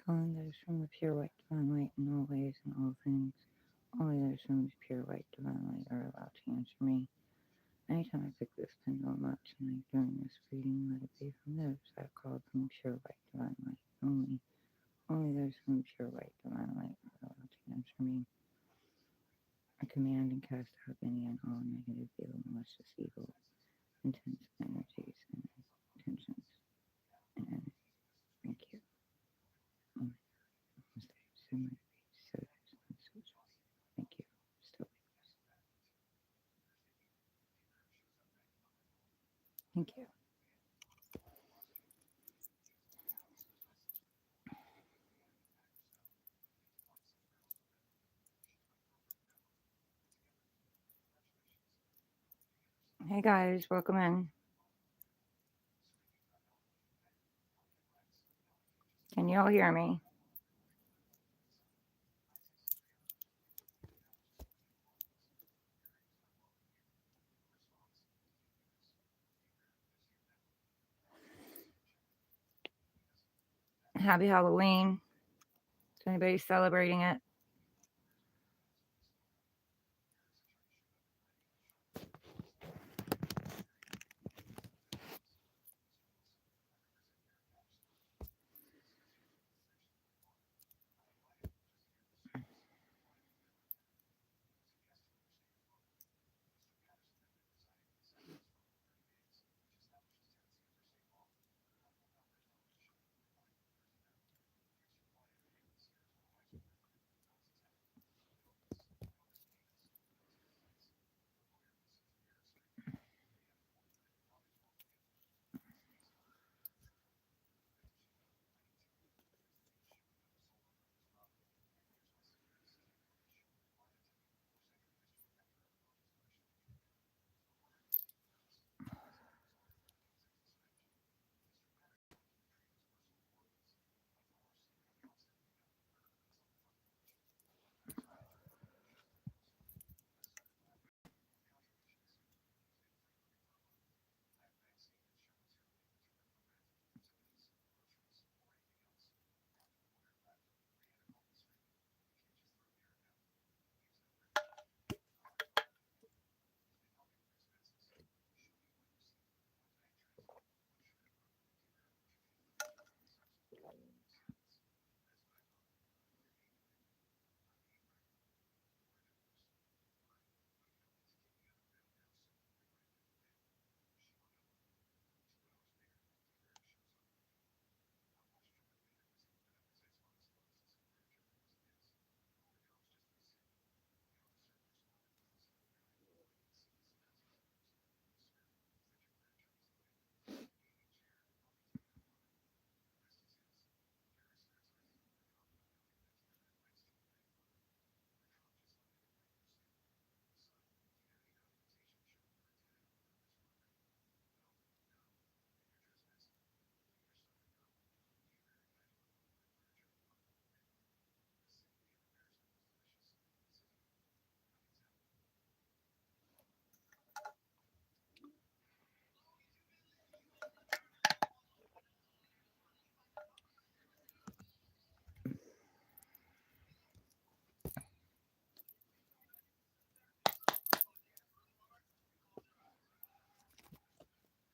calling those from the pure white divine light in all ways and all things. Only those from the pure white divine light are allowed to answer me. Anytime I pick this pendulum up tonight during this reading, let it be from those I've called from pure white divine light. Only those from pure white divine light are allowed to answer me. I command and cast out any and all negative, ill, malicious, evil, intense energies and intentions. And thank you. Namaste. So might be, so it is, and so shall be. Thank you. Still be blessed. Thank you. Hey guys, welcome in. Can you all hear me? Happy Halloween. Is anybody celebrating it?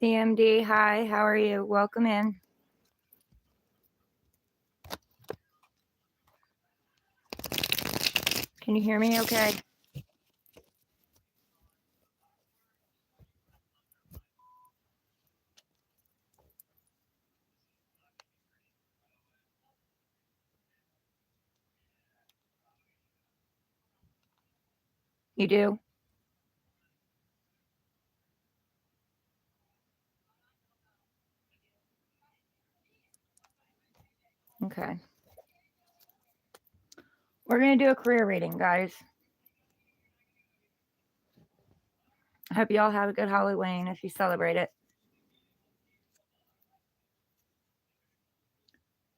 DMD, hi, how are you? Welcome in. Can you hear me okay? You do? Okay. We're going to do a career reading, guys. I hope you all have a good Halloween if you celebrate it.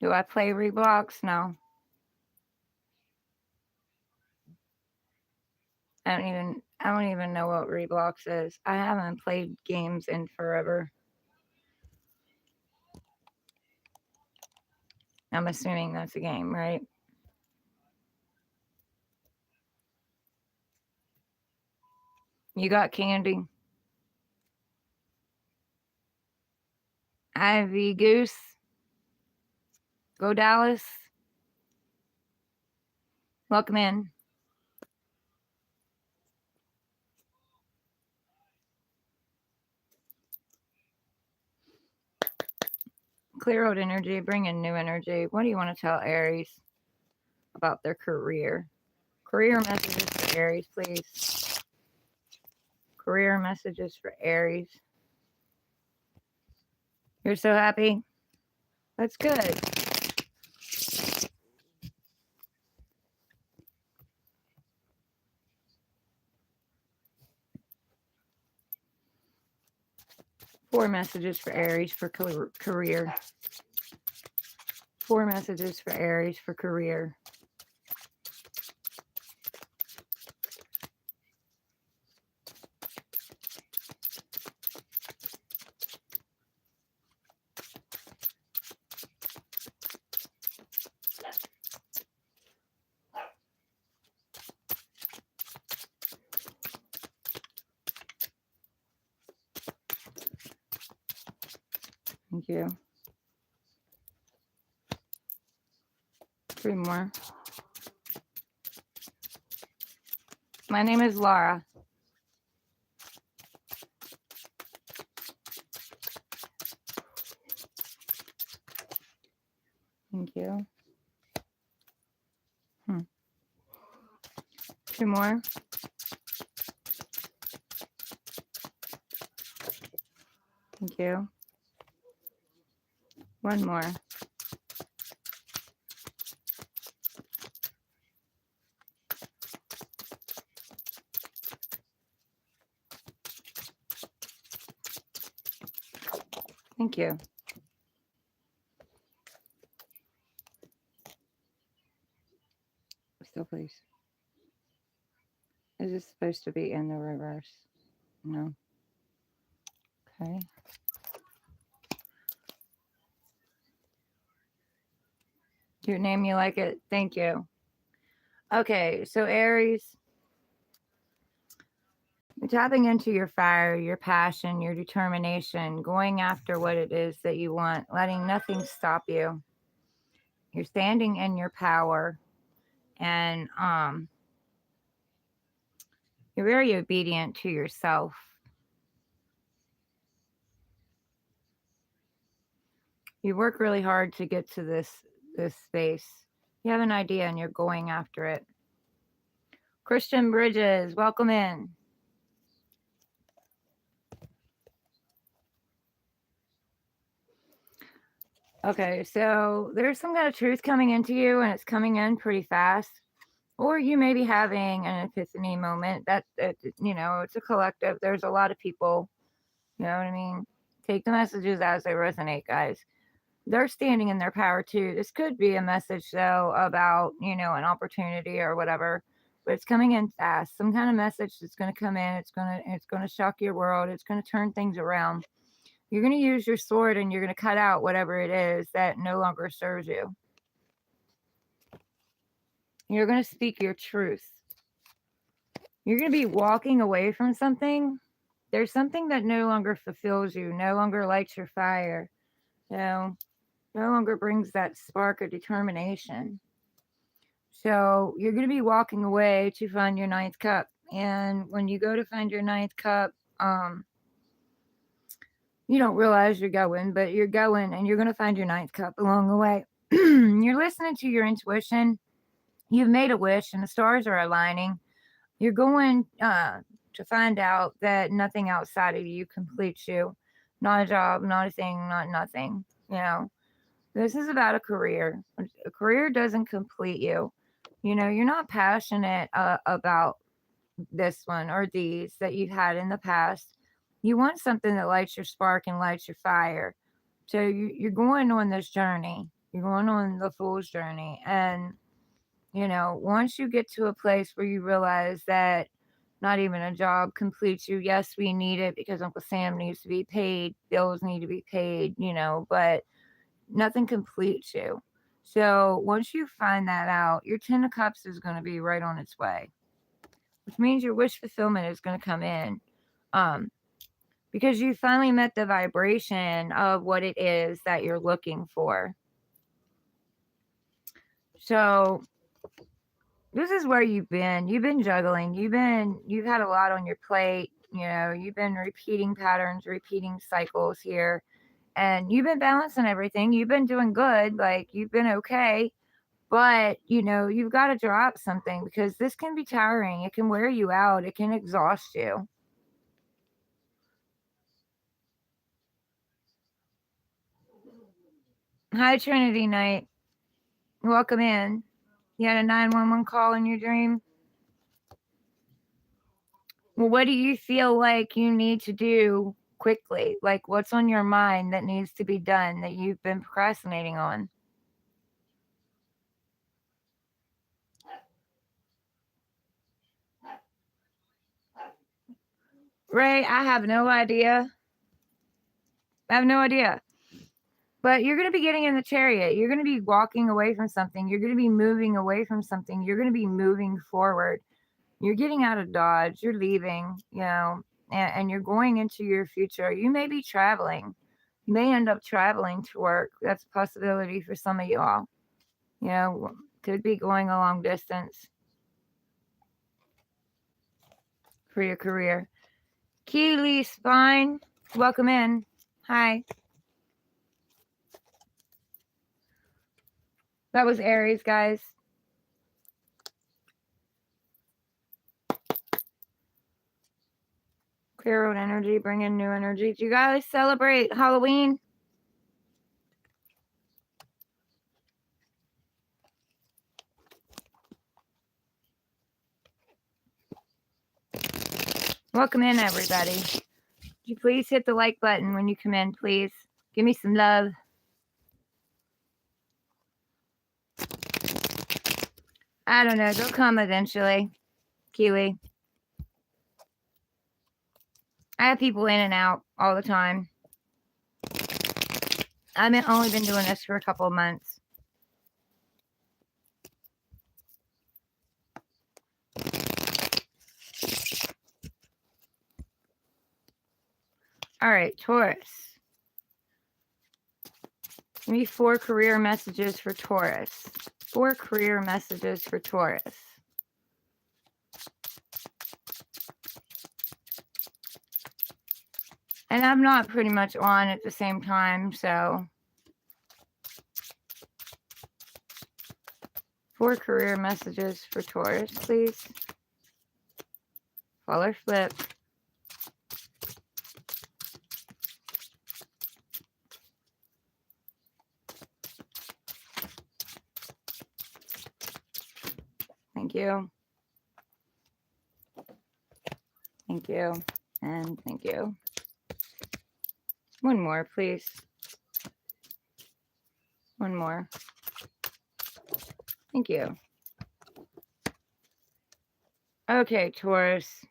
Do I play Roblox? No. I don't even know what Roblox is. I haven't played games in forever. I'm assuming that's a game, right? You got Candy. Ivy Goose. Go Dallas. Welcome in. Clear out energy, bring in new energy. What do you want to tell Aries about their career? Career messages for Aries, please. Career messages for Aries. You're so happy? That's good. Four messages for Aries for career. Four messages for Aries for career. Thank you. Three more. My name is Laura. Thank you. Two more. Thank you. One more. Thank you. Still, please. Is this supposed to be in the reverse? No. Okay. Your name, you like it? Thank you. Okay, so Aries, you're tapping into your fire, your passion, your determination, going after what it is that you want, letting nothing stop you. You're standing in your power, and you're very obedient to yourself. You work really hard to get to this space. You have an idea and you're going after it. Christian Bridges, welcome in. Okay, so there's some kind of truth coming into you and it's coming in pretty fast. Or you may be having an epiphany moment. That you know, it's a collective. There's a lot of people, you know what I mean? Take the messages as they resonate, guys. They're standing in their power too. This could be a message though about, you know, an opportunity or whatever, but it's coming in fast. Some kind of message that's going to come in. It's going to shock your world. It's going to turn things around. You're going to use your sword and you're going to cut out whatever it is that no longer serves you. You're going to speak your truth. You're going to be walking away from something. There's something that no longer fulfills you, no longer lights your fire, you know, no longer brings that spark of determination. So you're going to be walking away to find your ninth cup. And when you go to find your ninth cup, you don't realize you're going, but you're going and you're going to find your ninth cup along the way. You're listening to your intuition. You've made a wish and the stars are aligning. You're going to find out that nothing outside of you completes you. Not a job, not a thing, not nothing. You know, this is about a career. A career doesn't complete you. You know, you're not passionate about this one or these that you've had in the past. You want something that lights your spark and lights your fire. So you're going on this journey. You're going on the fool's journey. And, you know, once you get to a place where you realize that not even a job completes you, yes, we need it because Uncle Sam needs to be paid, bills need to be paid, you know, but nothing completes you. So once you find that out, your 10 of cups is going to be right on its way, which means your wish fulfillment is going to come in. Um, because you finally met the vibration of what it is that you're looking for. So this is where you've been. You've been juggling. You've had a lot on your plate. You've been repeating patterns, repeating cycles here, and you've been balancing everything. You've been doing good. Like, you've been okay. But, you've got to drop something because this can be tiring. It can wear you out. It can exhaust you. Hi, Trinity Knight. Welcome in. You had a 911 call in your dream? Well, what do you feel like you need to do quickly? Like, what's on your mind that needs to be done that you've been procrastinating on? Ray, I have no idea. I have no idea. But you're going to be getting in the chariot. You're going to be walking away from something. You're going to be moving away from something. You're going to be moving forward. You're getting out of Dodge. You're leaving, and you're going into your future. You may be traveling. You may end up traveling to work. That's a possibility for some of y'all. Could be going a long distance for your career. Keely Spine, welcome in. Hi. That was Aries, guys. Clear out energy, bring in new energy. Do you guys celebrate Halloween? Welcome in, everybody. Would you please hit the like button when you come in, please? Give me some love. I don't know. They'll come eventually. Kiwi. I have people in and out all the time. I've only been doing this for a couple of months. All right, Taurus. Give me 4 career messages for Taurus. 4 career messages for Taurus. And I'm not pretty much on at the same time, so 4 career messages for Taurus, please. Fall or flip. Thank you. Thank you. And thank you. One more, please. One more. Thank you. Okay, Taurus.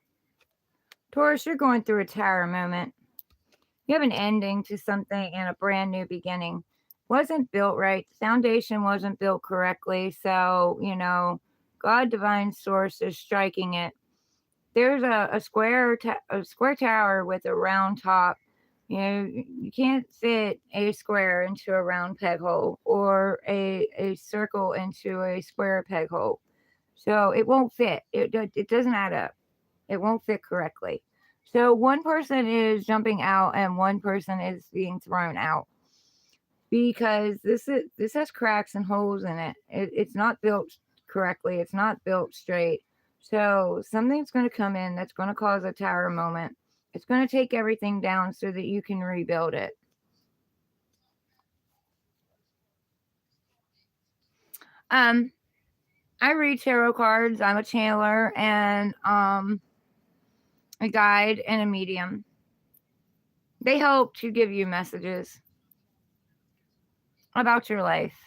Taurus, you're going through a tower moment. You have an ending to something and a brand new beginning. Wasn't built right. The foundation wasn't built correctly. So, God, divine source is striking it. There's a square tower with a round top. You can't fit a square into a round peg hole or a circle into a square peg hole. So it won't fit. It doesn't add up. It won't fit correctly. So one person is jumping out and one person is being thrown out because this has cracks and holes in it. It's not built correctly. It's not built straight. So something's going to come in that's going to cause a tower moment. It's going to take everything down so that you can rebuild it. I read tarot cards. I'm a channeler and a guide and a medium. They help to give you messages about your life.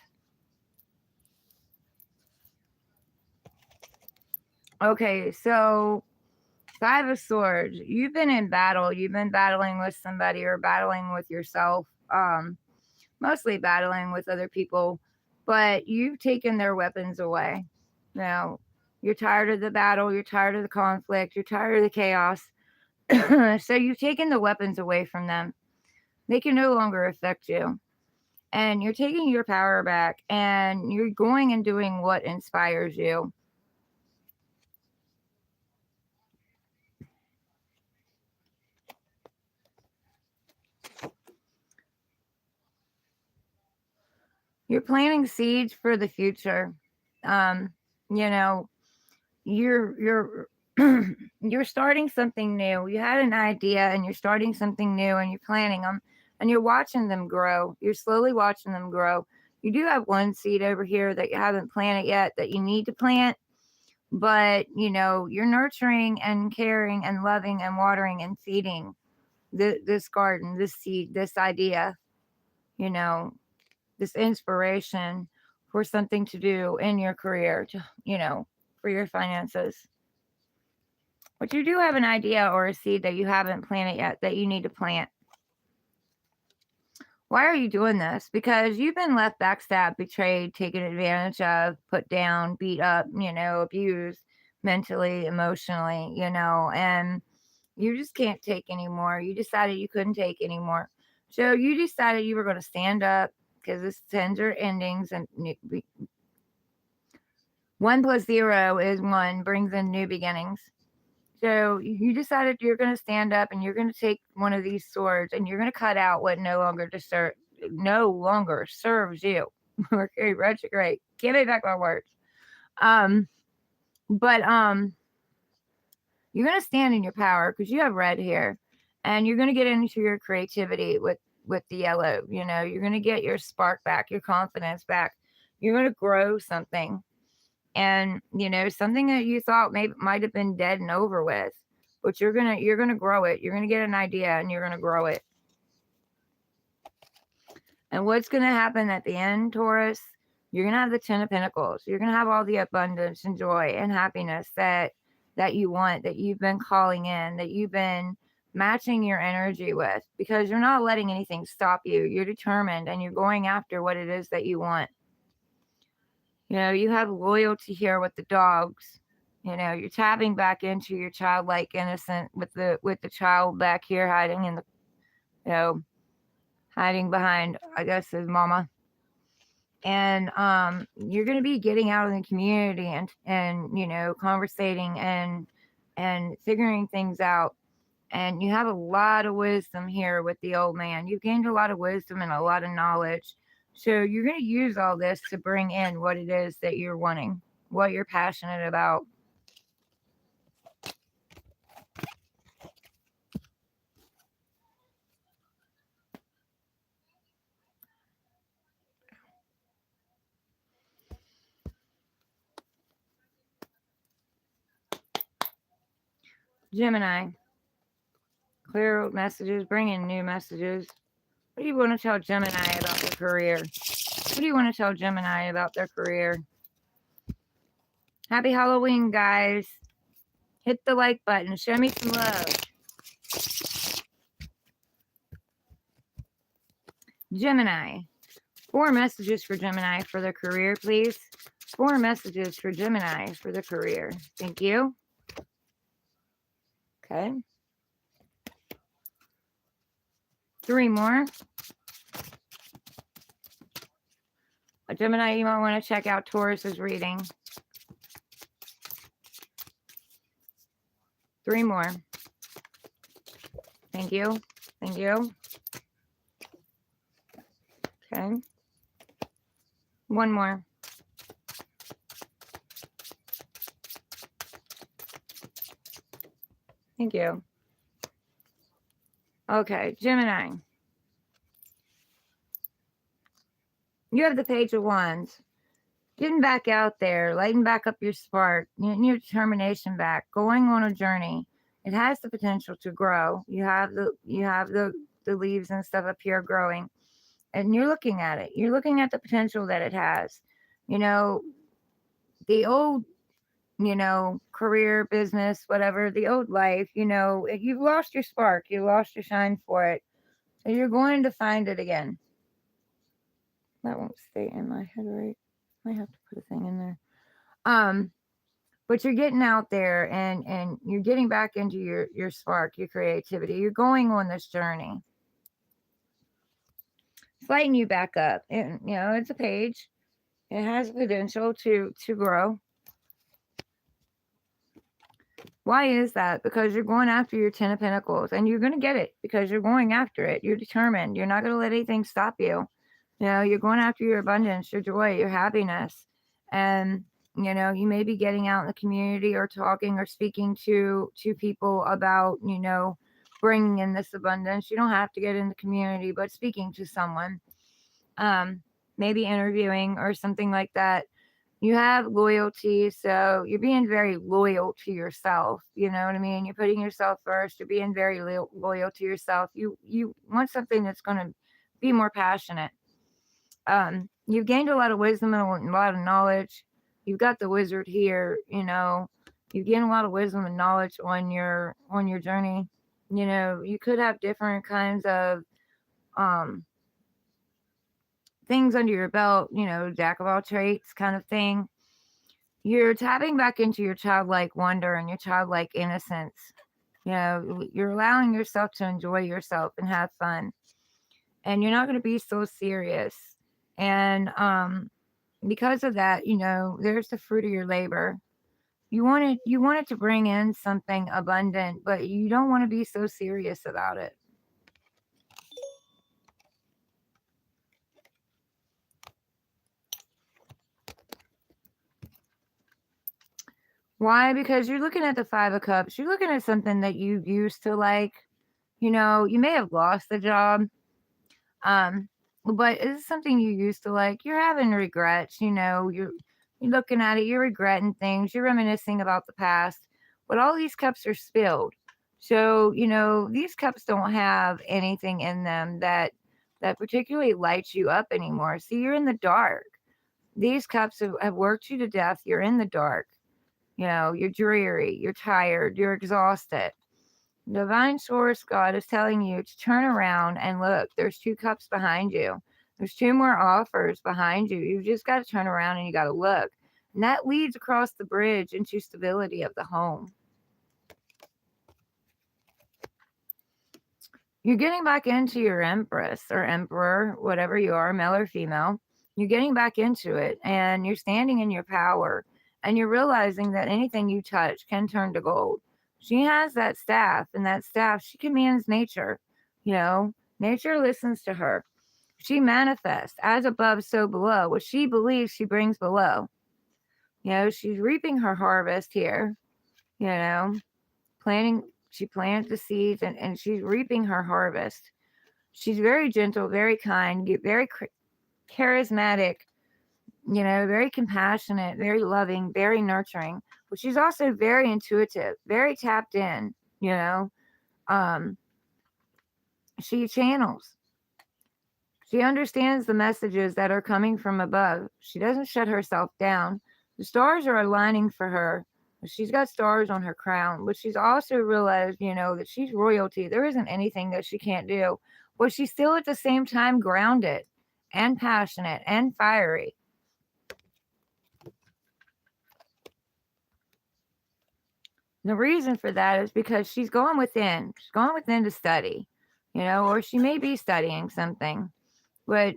Okay, so 5 of Swords. You've been in battle. You've been battling with somebody or battling with yourself. Mostly battling with other people. but you've taken their weapons away. Now, you're tired of the battle, you're tired of the conflict, you're tired of the chaos. So you've taken the weapons away from them. They can no longer affect you. And you're taking your power back and you're going and doing what inspires you. You're planting seeds for the future. Um, you know, you're you're starting something new. You had an idea and you're starting something new and you're planting them and you're watching them grow. You're slowly watching them grow. You do have one seed over here that you haven't planted yet that you need to plant, but you're nurturing and caring and loving and watering and feeding this garden, this seed, this idea, you know, this inspiration for something to do in your career, for your finances. But you do have an idea or a seed that you haven't planted yet that you need to plant. Why are you doing this? Because you've been left backstabbed, betrayed, taken advantage of, put down, beat up, abused mentally, emotionally, and you just can't take anymore. You decided you couldn't take anymore. So you decided you were going to stand up because this sends your endings, and 1 + 0 is 1, brings in new beginnings. So you decided you're going to stand up and you're going to take one of these swords and you're going to cut out what no longer serves you. Mercury retrograde. Can't take back my words. But you're going to stand in your power because you have red here, and you're going to get into your creativity with the yellow. You're going to get your spark back, your confidence back. You're going to grow something. And something that you thought might have been dead and over with, but you're gonna grow it. You're gonna get an idea and you're gonna grow it. And what's gonna happen at the end, Taurus? You're gonna have the 10 of Pentacles. You're gonna have all the abundance and joy and happiness that you want, that you've been calling in, that you've been matching your energy with, because you're not letting anything stop you. You're determined and you're going after what it is that you want. You have loyalty here with the dogs. You're tapping back into your childlike innocence with the child back here hiding in the, hiding behind, I guess, his mama. And you're going to be getting out in the community and conversating and figuring things out. And you have a lot of wisdom here with the old man. You've gained a lot of wisdom and a lot of knowledge. So you're going to use all this to bring in what it is that you're wanting, what you're passionate about. Gemini. Clear messages, bring in new messages. What do you want to tell Gemini about their career? What do you want to tell Gemini about their career? Happy Halloween, guys. Hit the like button. Show me some love. Gemini. 4 messages for Gemini for their career, please. 4 messages for Gemini for their career. Thank you. Okay. 3 more. Gemini, you might want to check out Taurus's reading. 3 more. Thank you. Thank you. Okay. 1 more. Thank you. Okay, Gemini. You have the Page of Wands. Getting back out there, lighting back up your spark, your determination back, going on a journey. It has the potential to grow. You have the leaves and stuff up here growing, and you're looking at it. You're looking at the potential that it has. The old, career, business, whatever, the old life, you've lost your spark, you lost your shine for it. So you're going to find it again. That won't stay in my head, right? I have to put a thing in there. Um, but you're getting out there and you're getting back into your spark, your creativity. You're going on this journey. It's lighting you back up. And it's a page. It has potential to grow. Why is that? Because you're going after your 10 of Pentacles and you're going to get it because you're going after it. You're determined. You're not going to let anything stop you. You're going after your abundance, your joy, your happiness. And, you may be getting out in the community or talking or speaking to people about, bringing in this abundance. You don't have to get in the community, but speaking to someone, maybe interviewing or something like that. You have loyalty, so you're being very loyal to yourself. You know what I mean? You're putting yourself first. You're being very loyal to yourself. You want something that's going to be more passionate. You've gained a lot of wisdom and a lot of knowledge. You've got the wizard here. You've gained a lot of wisdom and knowledge on your journey. You could have different kinds of things under your belt, jack of all traits kind of thing. You're tapping back into your childlike wonder and your childlike innocence. You're allowing yourself to enjoy yourself and have fun. And you're not going to be so serious. And because of that, there's the fruit of your labor. You want it to bring in something abundant, but you don't want to be so serious about it. Why? Because you're looking at the 5 of Cups. You're looking at something that you used to like. You may have lost the job. But it's something you used to like. You're having regrets. You're looking at it. You're regretting things. You're reminiscing about the past. But all these cups are spilled. So, these cups don't have anything in them that particularly lights you up anymore. See, you're in the dark. These cups have worked you to death. You're in the dark. You're dreary, you're tired, you're exhausted. Divine Source God is telling you to turn around and look. There's 2 cups behind you. There's 2 more offers behind you. You've just got to turn around and you got to look. And that leads across the bridge into stability of the home. You're getting back into your Empress or Emperor, whatever you are, male or female. You're getting back into it and you're standing in your power. And you're realizing that anything you touch can turn to gold. She has that staff, and that staff, she commands nature. Nature listens to her. She manifests as above, so below. What she believes, she brings below. She's reaping her harvest here. She planted the seeds and she's reaping her harvest. She's very gentle, very kind, very charismatic, very compassionate, very loving, very nurturing, but she's also very intuitive, very tapped in, she channels. She understands the messages that are coming from above. She doesn't shut herself down. The stars are aligning for her. She's got stars on her crown, but she's also realized, that she's royalty. There isn't anything that she can't do, but she's still at the same time grounded and passionate and fiery. The reason for that is because she's going within. She's going within to study, or she may be studying something, but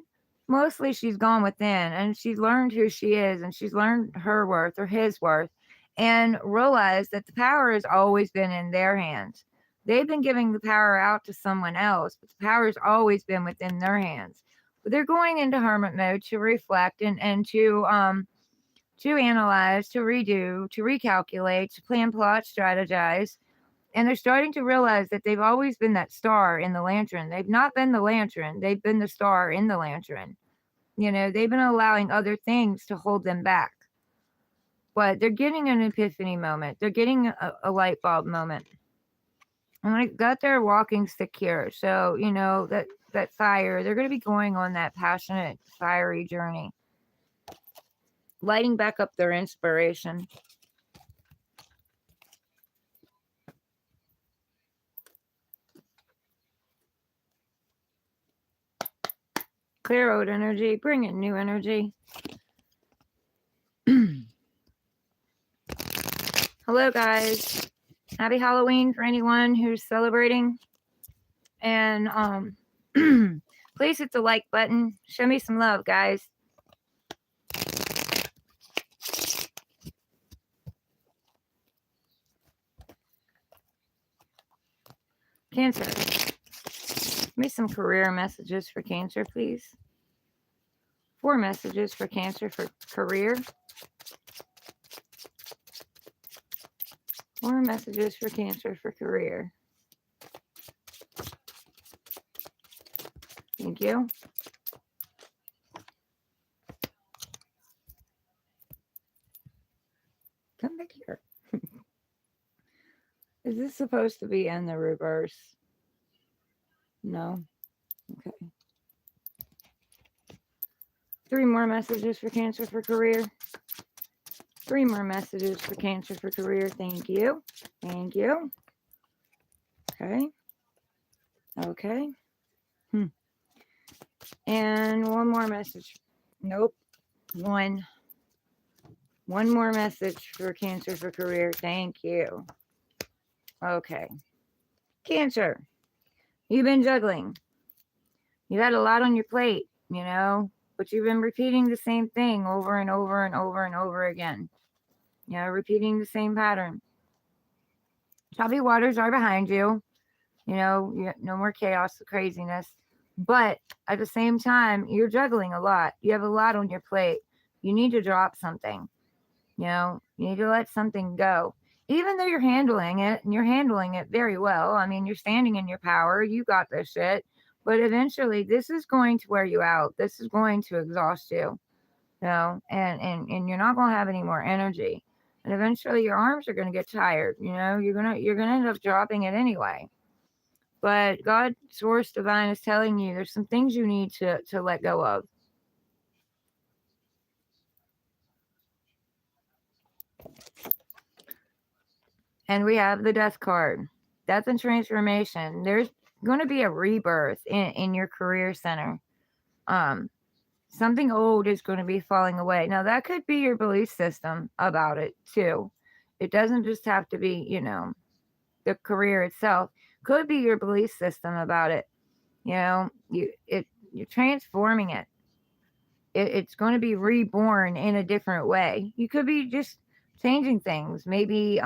mostly she's gone within and she's learned who she is and she's learned her worth or his worth and realized that the power has always been in their hands. They've been giving the power out to someone else, but the power has always been within their hands. But they're going into hermit mode to reflect and to analyze, to redo, to recalculate, to plan, plot, strategize. And they're starting to realize that they've always been that star in the lantern. They've not been the lantern. They've been the star in the lantern. They've been allowing other things to hold them back. But they're getting an epiphany moment. They're getting a light bulb moment. And I got their walking stick here. So, that fire, they're going to be going on that passionate, fiery journey. Lighting back up their inspiration. Clear old energy, bring in new energy. Hello, guys. Happy Halloween for anyone who's celebrating. And please hit the like button. Show me some love, guys. Cancer. Give me some career messages for Cancer, please. 4 messages for Cancer for career. 4 messages for Cancer for career. Thank you. Come back here. Is this supposed to be in the reverse? No? Okay. 3 more messages for Cancer for career. 3 more messages for Cancer for career. Thank you. Thank you. Okay. Okay. And 1 more message. Nope. 1. 1 more message for Cancer for career. Thank you. Okay. Cancer. You've been juggling. You've had a lot on your plate, you know, but you've been repeating the same thing over and over and over and over again. You know, repeating the same pattern. Choppy waters are behind you. You know, no more chaos, craziness. But at the same time, you're juggling a lot. You have a lot on your plate. You need to drop something. You know, you need to let something go. Even though you're handling it, and you're handling it very well. I mean, you're standing in your power. You got this shit. But eventually, this is going to wear you out. This is going to exhaust you. You know, and you're not going to have any more energy. And eventually, your arms are going to get tired. You know, you're gonna end up dropping it anyway. But God, Source Divine, is telling you there's some things you need to let go of. And we have the Death card. Death and transformation. There's going to be a rebirth in your career center. Something old is going to be falling away. Now, that could be your belief system about it, too. It doesn't just have to be, you know, the career itself. Could be your belief system about it. You know, you're transforming it. It's going to be reborn in a different way. You could be just changing things, maybe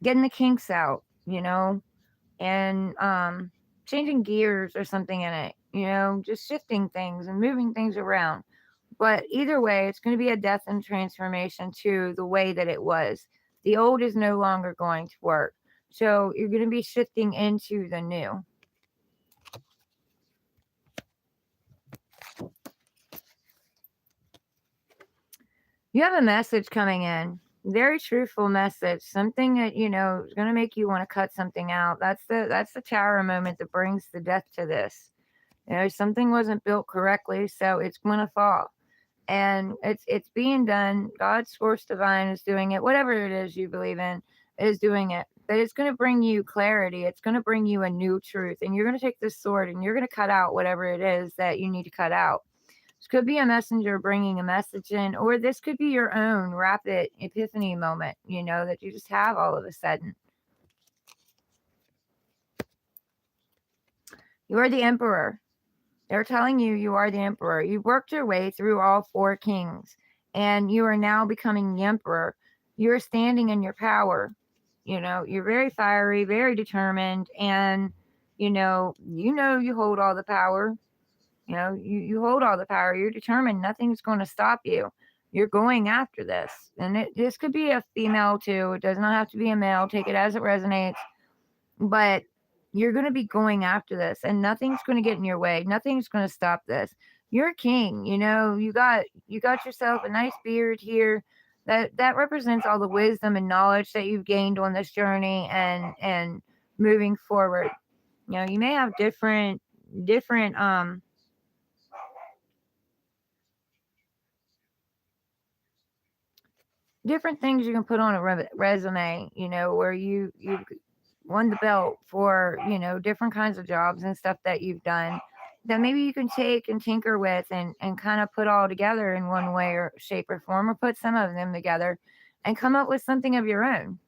getting the kinks out, you know, and changing gears or something in it, you know, just shifting things and moving things around. But either way, it's going to be a death and transformation to the way that it was. The old is no longer going to work. So you're going to be shifting into the new. You have a message coming in, very truthful message, something that, you know, is going to make you want to cut something out. That's the Tower moment that brings the death to this. You know, something wasn't built correctly, so it's going to fall. And it's being done. God's Source Divine is doing it. Whatever it is you believe in is doing it. But it's going to bring you clarity. It's going to bring you a new truth. And you're going to take this sword and you're going to cut out whatever it is that you need to cut out. This could be a messenger bringing a message in, or this could be your own rapid epiphany moment, you know, that you just have all of a sudden. You are the Emperor. They're telling you you are the Emperor. You worked your way through all 4 kings, and you are now becoming the Emperor. You're standing in your power. You know, you're very fiery, very determined, and you you hold all the power. You know, you hold all the power. You're determined. Nothing's going to stop you. You're going after this. And this could be a female too. It does not have to be a male. Take it as it resonates. But you're going to be going after this, and nothing's going to get in your way. Nothing's going to stop this. You're a king. You know, you got yourself a nice beard here. That represents all the wisdom and knowledge that you've gained on this journey and moving forward. You know, you may have different different things you can put on a resume, you know, where you won the belt for, you know, different kinds of jobs and stuff that you've done. that maybe you can take and tinker with and kind of put all together in one way or shape or form, or put some of them together and come up with something of your own.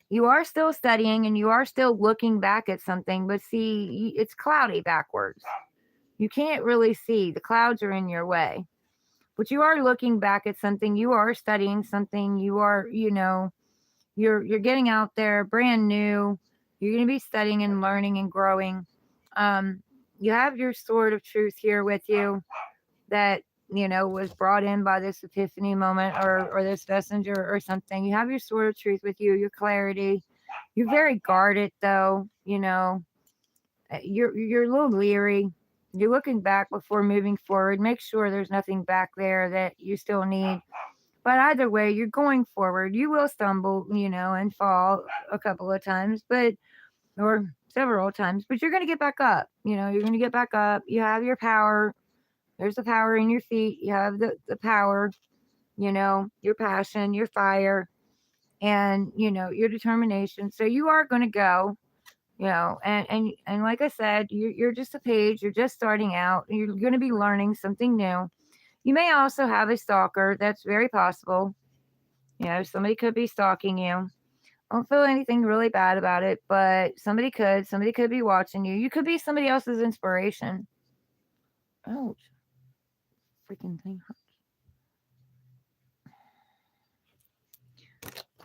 You are still studying and you are still looking back at something, but see, it's cloudy backwards. You can't really see. The clouds are in your way. But you are looking back at something. You are studying something. You are, you're getting out there brand new. You're going to be studying and learning and growing. Um, you have your sword of truth here with you that was brought in by this epiphany moment, or this messenger or something. You have your sword of truth with you, your clarity. You're very guarded though. You're a little leery. You're looking back before moving forward. Make sure there's nothing back there that you still need. But either way, you're going forward. You will stumble, and fall a couple of times, or several times, but you're going to get back up. You're going to get back up. You have your power. There's the power in your feet. You have the power, your passion, your fire, and, your determination. So you are going to go, and like I said, you're just a page. You're just starting out. You're going to be learning something new. You may also have a stalker. That's very possible. Somebody could be stalking you. I don't feel anything really bad about it, but somebody could be watching you. You could be somebody else's inspiration. Ouch. Freaking thing hurts.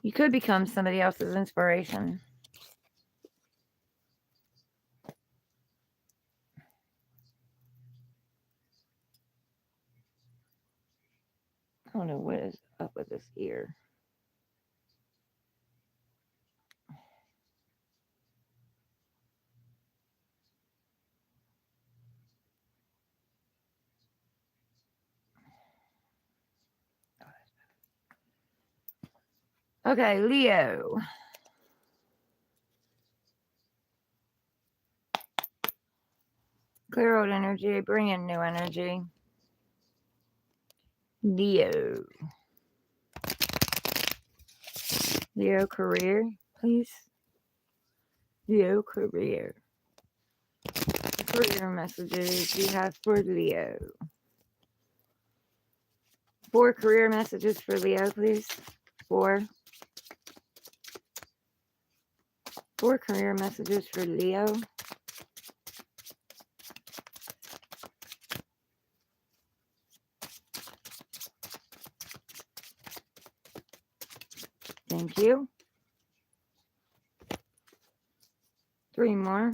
You could become somebody else's inspiration. I don't know what is up with this ear. Okay, Leo. Clear old energy, bring in new energy. Leo. Leo career, please. Leo career. Career messages you have for Leo. 4 career messages for Leo, please. 4 career messages for Leo. Thank you. 3 more.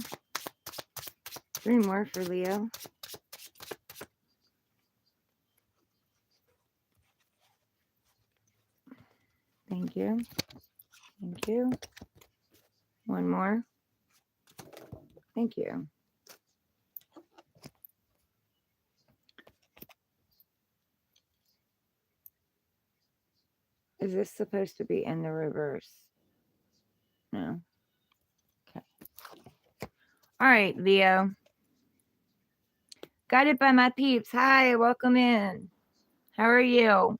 3 more for Leo. Thank you. Thank you. 1 more. Thank you. Is this supposed to be in the reverse? No. Okay. All right, Leo. Guided by my peeps. Hi, welcome in. How are you?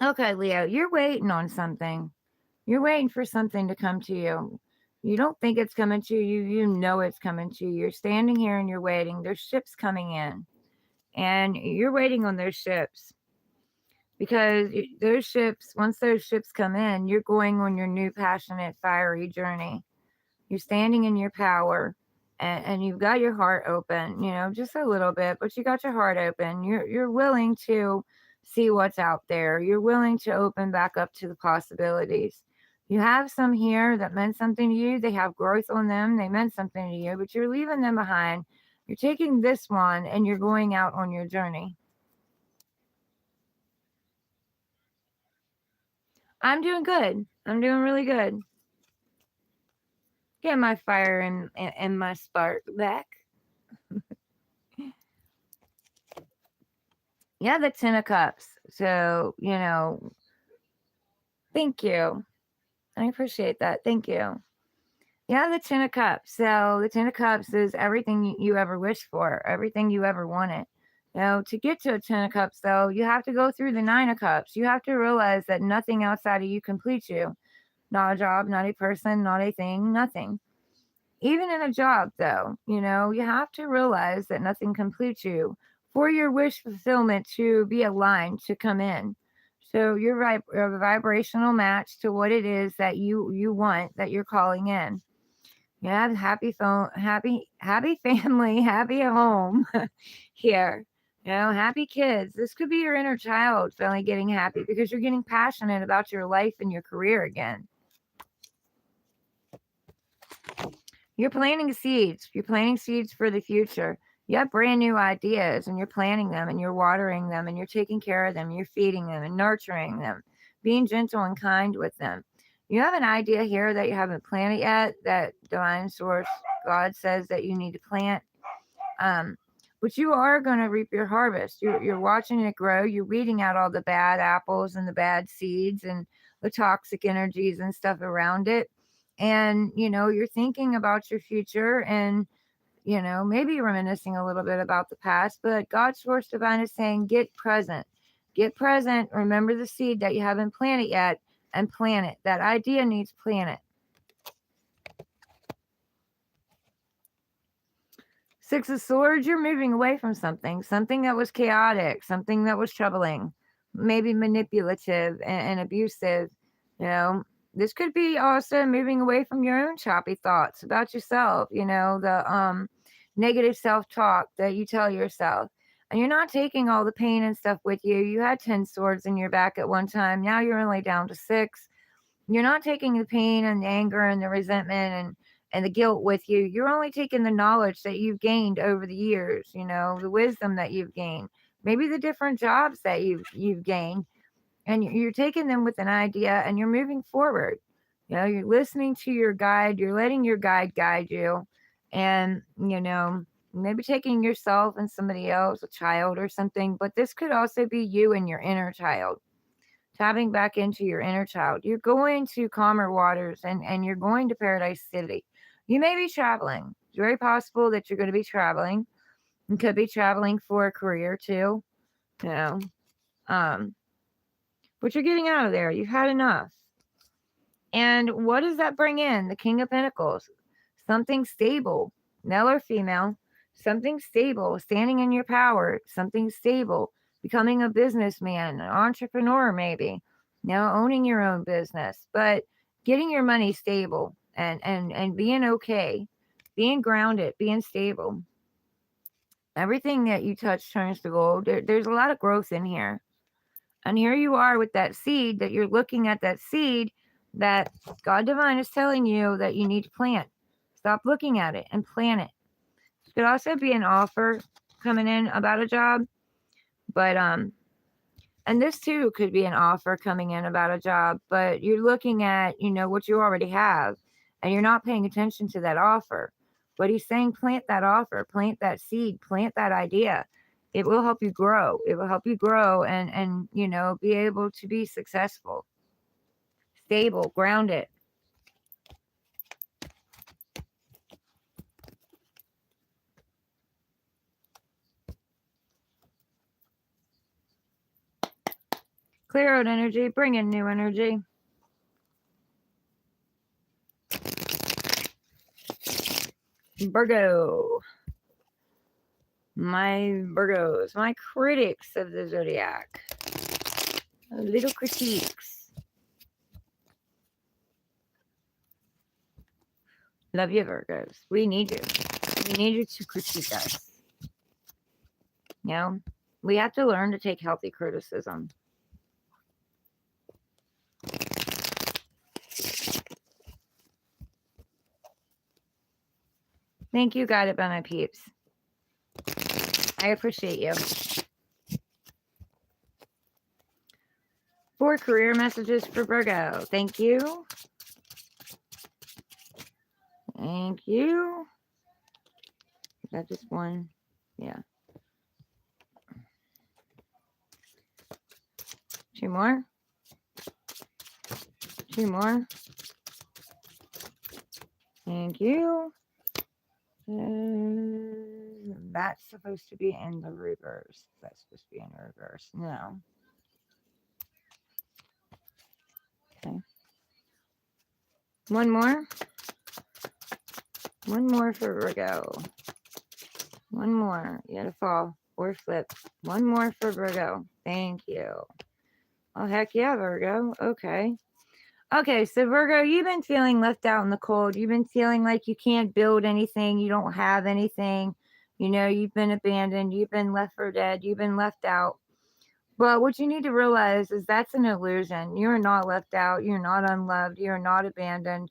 Okay, Leo, you're waiting on something. You're waiting for something to come to you. You don't think it's coming to you. You know it's coming to you. You're standing here and you're waiting. There's ships coming in. And you're waiting on those ships. Because those ships, once those ships come in, you're going on your new passionate, fiery journey. You're standing in your power. And you've got your heart open, just a little bit, but you got your heart open. You're willing to see what's out there. You're willing to open back up to the possibilities. You have some here that meant something to you. They have growth on them. They meant something to you, but you're leaving them behind. You're taking this one and you're going out on your journey. I'm doing good. I'm doing really good. Get my fire and my spark back. Yeah, the 10 of Cups. So, thank you. I appreciate that. Thank you. Yeah, the 10 of Cups. So the 10 of Cups is everything you ever wished for, everything you ever wanted. To get to a 10 of Cups, though, you have to go through the 9 of Cups. You have to realize that nothing outside of you completes you. Not a job, not a person, not a thing, nothing. Even in a job, though, you have to realize that nothing completes you for your wish fulfillment to be aligned to come in. So you're a vibrational match to what it is that you want, that you're calling in. You have happy phone, happy family, happy home here. Happy kids. This could be your inner child finally getting happy because you're getting passionate about your life and your career again. You're planting seeds. You're planting seeds for the future. You have brand new ideas and you're planting them and you're watering them and you're taking care of them. You're feeding them and nurturing them, being gentle and kind with them. You have an idea here that you haven't planted yet, that divine source, God says that you need to plant. But you are going to reap your harvest. You're watching it grow. You're weeding out all the bad apples and the bad seeds and the toxic energies and stuff around it. And, you're thinking about your future and, maybe reminiscing a little bit about the past. But God's source divine is saying, get present. Get present. Remember the seed that you haven't planted yet and plant it. That idea needs planted. Six of Swords, you're moving away from something that was chaotic, something that was troubling, maybe manipulative and abusive. This could be also moving away from your own choppy thoughts about yourself, the negative self-talk that you tell yourself. And you're not taking all the pain and stuff with you. You had 10 swords in your back at one time. Now you're only down to 6. You're not taking the pain and the anger and the resentment and the guilt with you. You're only taking the knowledge that you've gained over the years, the wisdom that you've gained, maybe the different jobs that you've gained, and you're taking them with an idea and you're moving forward. You're listening to your guide, you're letting your guide you, and maybe taking yourself and somebody else, a child or something, but this could also be you and your inner child. Tapping back into your inner child. You're going to calmer waters and you're going to Paradise City. You may be traveling. It's very possible that you're going to be traveling. You could be traveling for a career too. But you're getting out of there. You've had enough. And what does that bring in? The King of Pentacles. Something stable, male or female. Something stable, standing in your power. Something stable, becoming a businessman, an entrepreneur maybe. Owning your own business. But getting your money stable and being okay. Being grounded, being stable. Everything that you touch turns to gold. There's a lot of growth in here. And here you are with that seed, that you're looking at that seed that God Divine is telling you that you need to plant. Stop looking at it and plant it. It could also be an offer coming in about a job. But and this too could be an offer coming in about a job, but you're looking at, what you already have and you're not paying attention to that offer. But he's saying plant that offer, plant that seed, plant that idea. It will help you grow. It will help you grow and be able to be successful, stable, grounded. Clear out energy, bring in new energy. Virgo. My Virgos, my critics of the zodiac. Little critiques. Love you, Virgos. We need you. We need you to critique us. We have to learn to take healthy criticism. Thank you, Guided by my peeps. I appreciate you. 4 career messages for Virgo. Thank you. Thank you. Is that just one? Yeah. 2 more. 2 more. Thank you. That's supposed to be in the reverse. That's supposed to be in the reverse. No. Okay. One more. One more for Virgo. One more. You had to fall or flip. One more for Virgo. Thank you. Oh, heck yeah, Virgo. Okay. Okay, so Virgo, you've been feeling left out in the cold. You've been feeling like you can't build anything. You don't have anything. You know, you've been abandoned. You've been left for dead. You've been left out. But what you need to realize is that's an illusion. You're not left out. You're not unloved. You're not abandoned.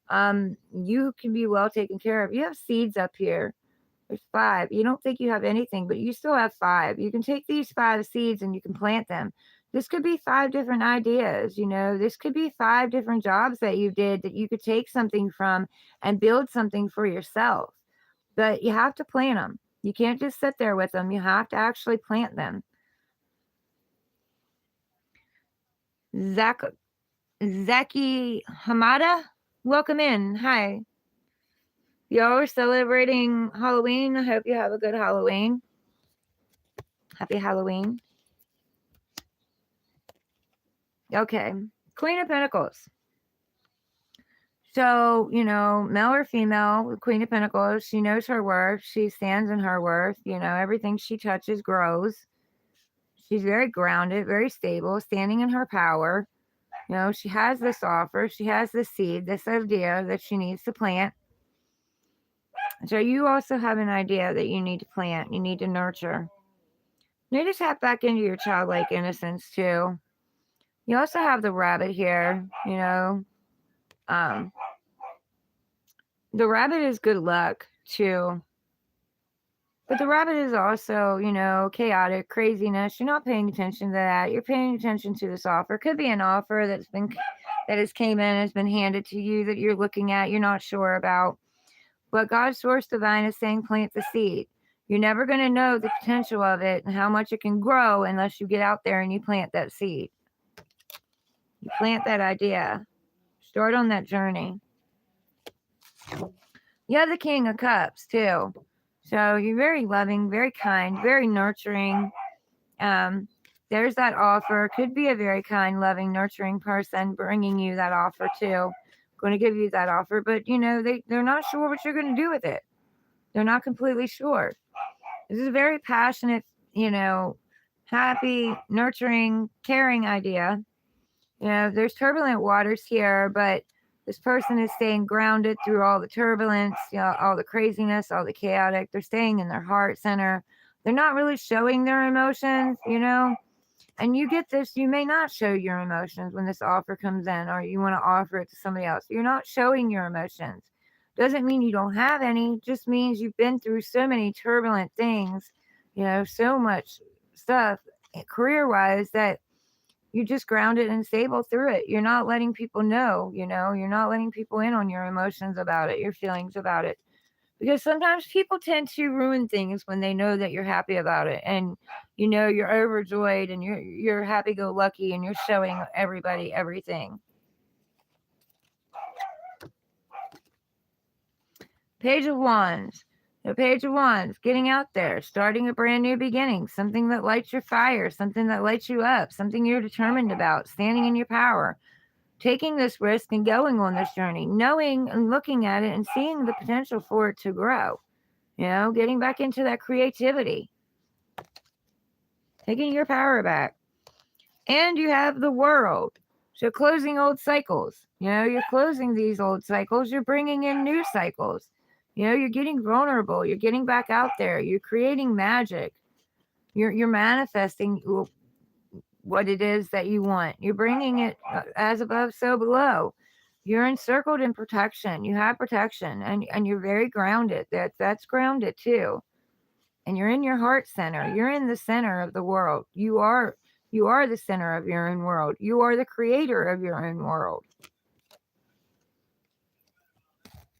You can be well taken care of. You have seeds up here. There's 5. You don't think you have anything, but you still have 5. You can take these 5 seeds and you can plant them. This could be 5 different ideas, you know. This could be 5 different jobs that you did that you could take something from and build something for yourself. But you have to plant them. You can't just sit there with them. You have to actually plant them. Zaki Hamada, welcome in. Hi. Y'all are celebrating Halloween. I hope you have a good Halloween. Happy Halloween. Okay. Queen of Pentacles. So, you know, male or female, Queen of Pentacles, she knows her worth. She stands in her worth. You know, everything she touches grows. She's very grounded, very stable, standing in her power. You know, she has this offer. She has this seed, this idea that she needs to plant. So you also have an idea that you need to plant. You need to nurture. You need to tap back into your childlike innocence too. You also have the rabbit here, you know. The rabbit is good luck too. But the rabbit is also, you know, chaotic, craziness. You're not paying attention to that. You're paying attention to this offer. Could be an offer that has came in, has been handed to you that you're looking at, you're not sure about. But God's source divine is saying plant the seed. You're never going to know the potential of it and how much it can grow unless you get out there and you plant that seed. You plant that idea. Start on that journey. You have the King of Cups too. So you're very loving, very kind, very nurturing. There's that offer. Could be a very kind, loving, nurturing person bringing you that offer too. Going to give you that offer, but you know they're not sure what you're going to do with it. They're not completely sure. This is a very passionate, you know, happy, nurturing, caring idea. You know, there's turbulent waters here, but this person is staying grounded through all the turbulence, you know, all the craziness, all the chaotic. They're staying in their heart center. They're not really showing their emotions, you know. And you get this, you may not show your emotions when this offer comes in or you want to offer it to somebody else. You're not showing your emotions. Doesn't mean you don't have any, just means you've been through so many turbulent things, you know, so much stuff career-wise that you're just grounded and stable through it. You're not letting people know, you know, you're not letting people in on your emotions about it, your feelings about it. Because sometimes people tend to ruin things when they know that you're happy about it and you know you're overjoyed and you're happy-go-lucky and you're showing everybody everything. Page of Wands. The Page of Wands, getting out there, starting a brand new beginning, something that lights your fire, something that lights you up, something you're determined about, standing in your power, taking this risk and going on this journey, knowing and looking at it and seeing the potential for it to grow. You know, getting back into that creativity, taking your power back. And you have the World. So closing old cycles. You know, you're closing these old cycles. You're bringing in new cycles. You know, you're getting vulnerable. You're getting back out there. You're creating magic. You're manifesting what it is that you want. You're bringing it as above, so below. You're encircled in protection. You have protection, and you're very grounded. That's grounded too. And you're in your heart center. You're in the center of the world. You are the center of your own world. You are the creator of your own world.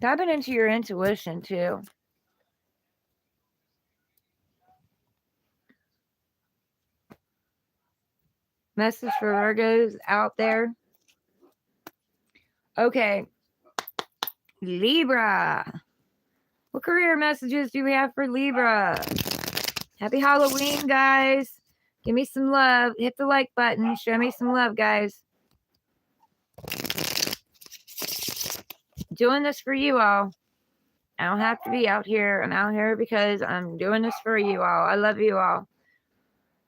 Tapping into your intuition too. Message for Virgos out there. Okay. Libra. What career messages do we have for Libra? Happy Halloween, guys. Give me some love. Hit the like button. Show me some love, guys. Doing this for you all. I don't have to be out here. I'm out here because I'm doing this for you all. I love you all.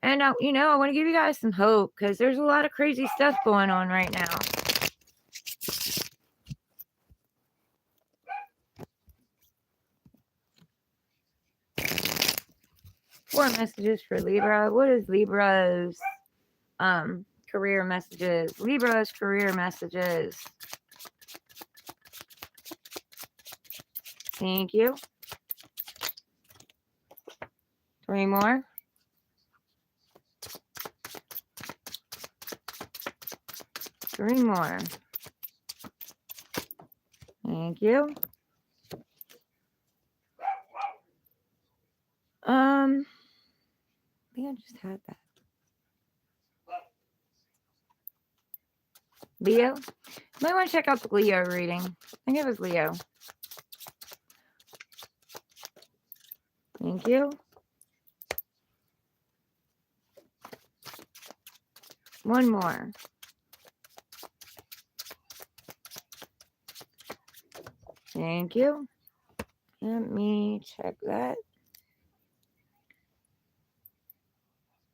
And, I want to give you guys some hope because there's a lot of crazy stuff going on right now. Four messages for Libra. What is Libra's career messages? Libra's career messages. Thank you. 3 more. 3 more. Thank you. I think I just had that. Leo? You might want to check out the Leo reading. I think it was Leo. Thank you. 1 more. Thank you. Let me check that.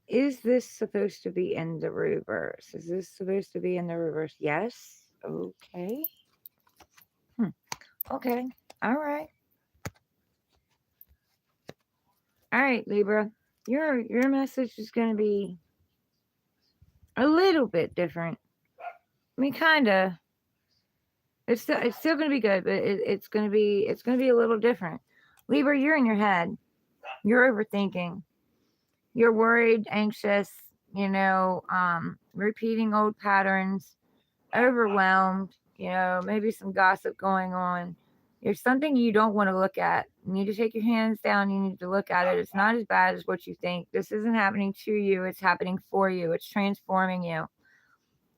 Is this supposed to be in the reverse? Is this supposed to be in the reverse? Yes. Okay. Okay. All right. All right, Libra. Your message is going to be a little bit different. I mean, kind of. It's still going to be good, but it's going to be a little different. Libra, you're in your head. You're overthinking. You're worried, anxious, repeating old patterns, overwhelmed, maybe some gossip going on. There's something you don't want to look at. You need to take your hands down. You need to look at it. It's not as bad as what you think. This isn't happening to you. It's happening for you. It's transforming you.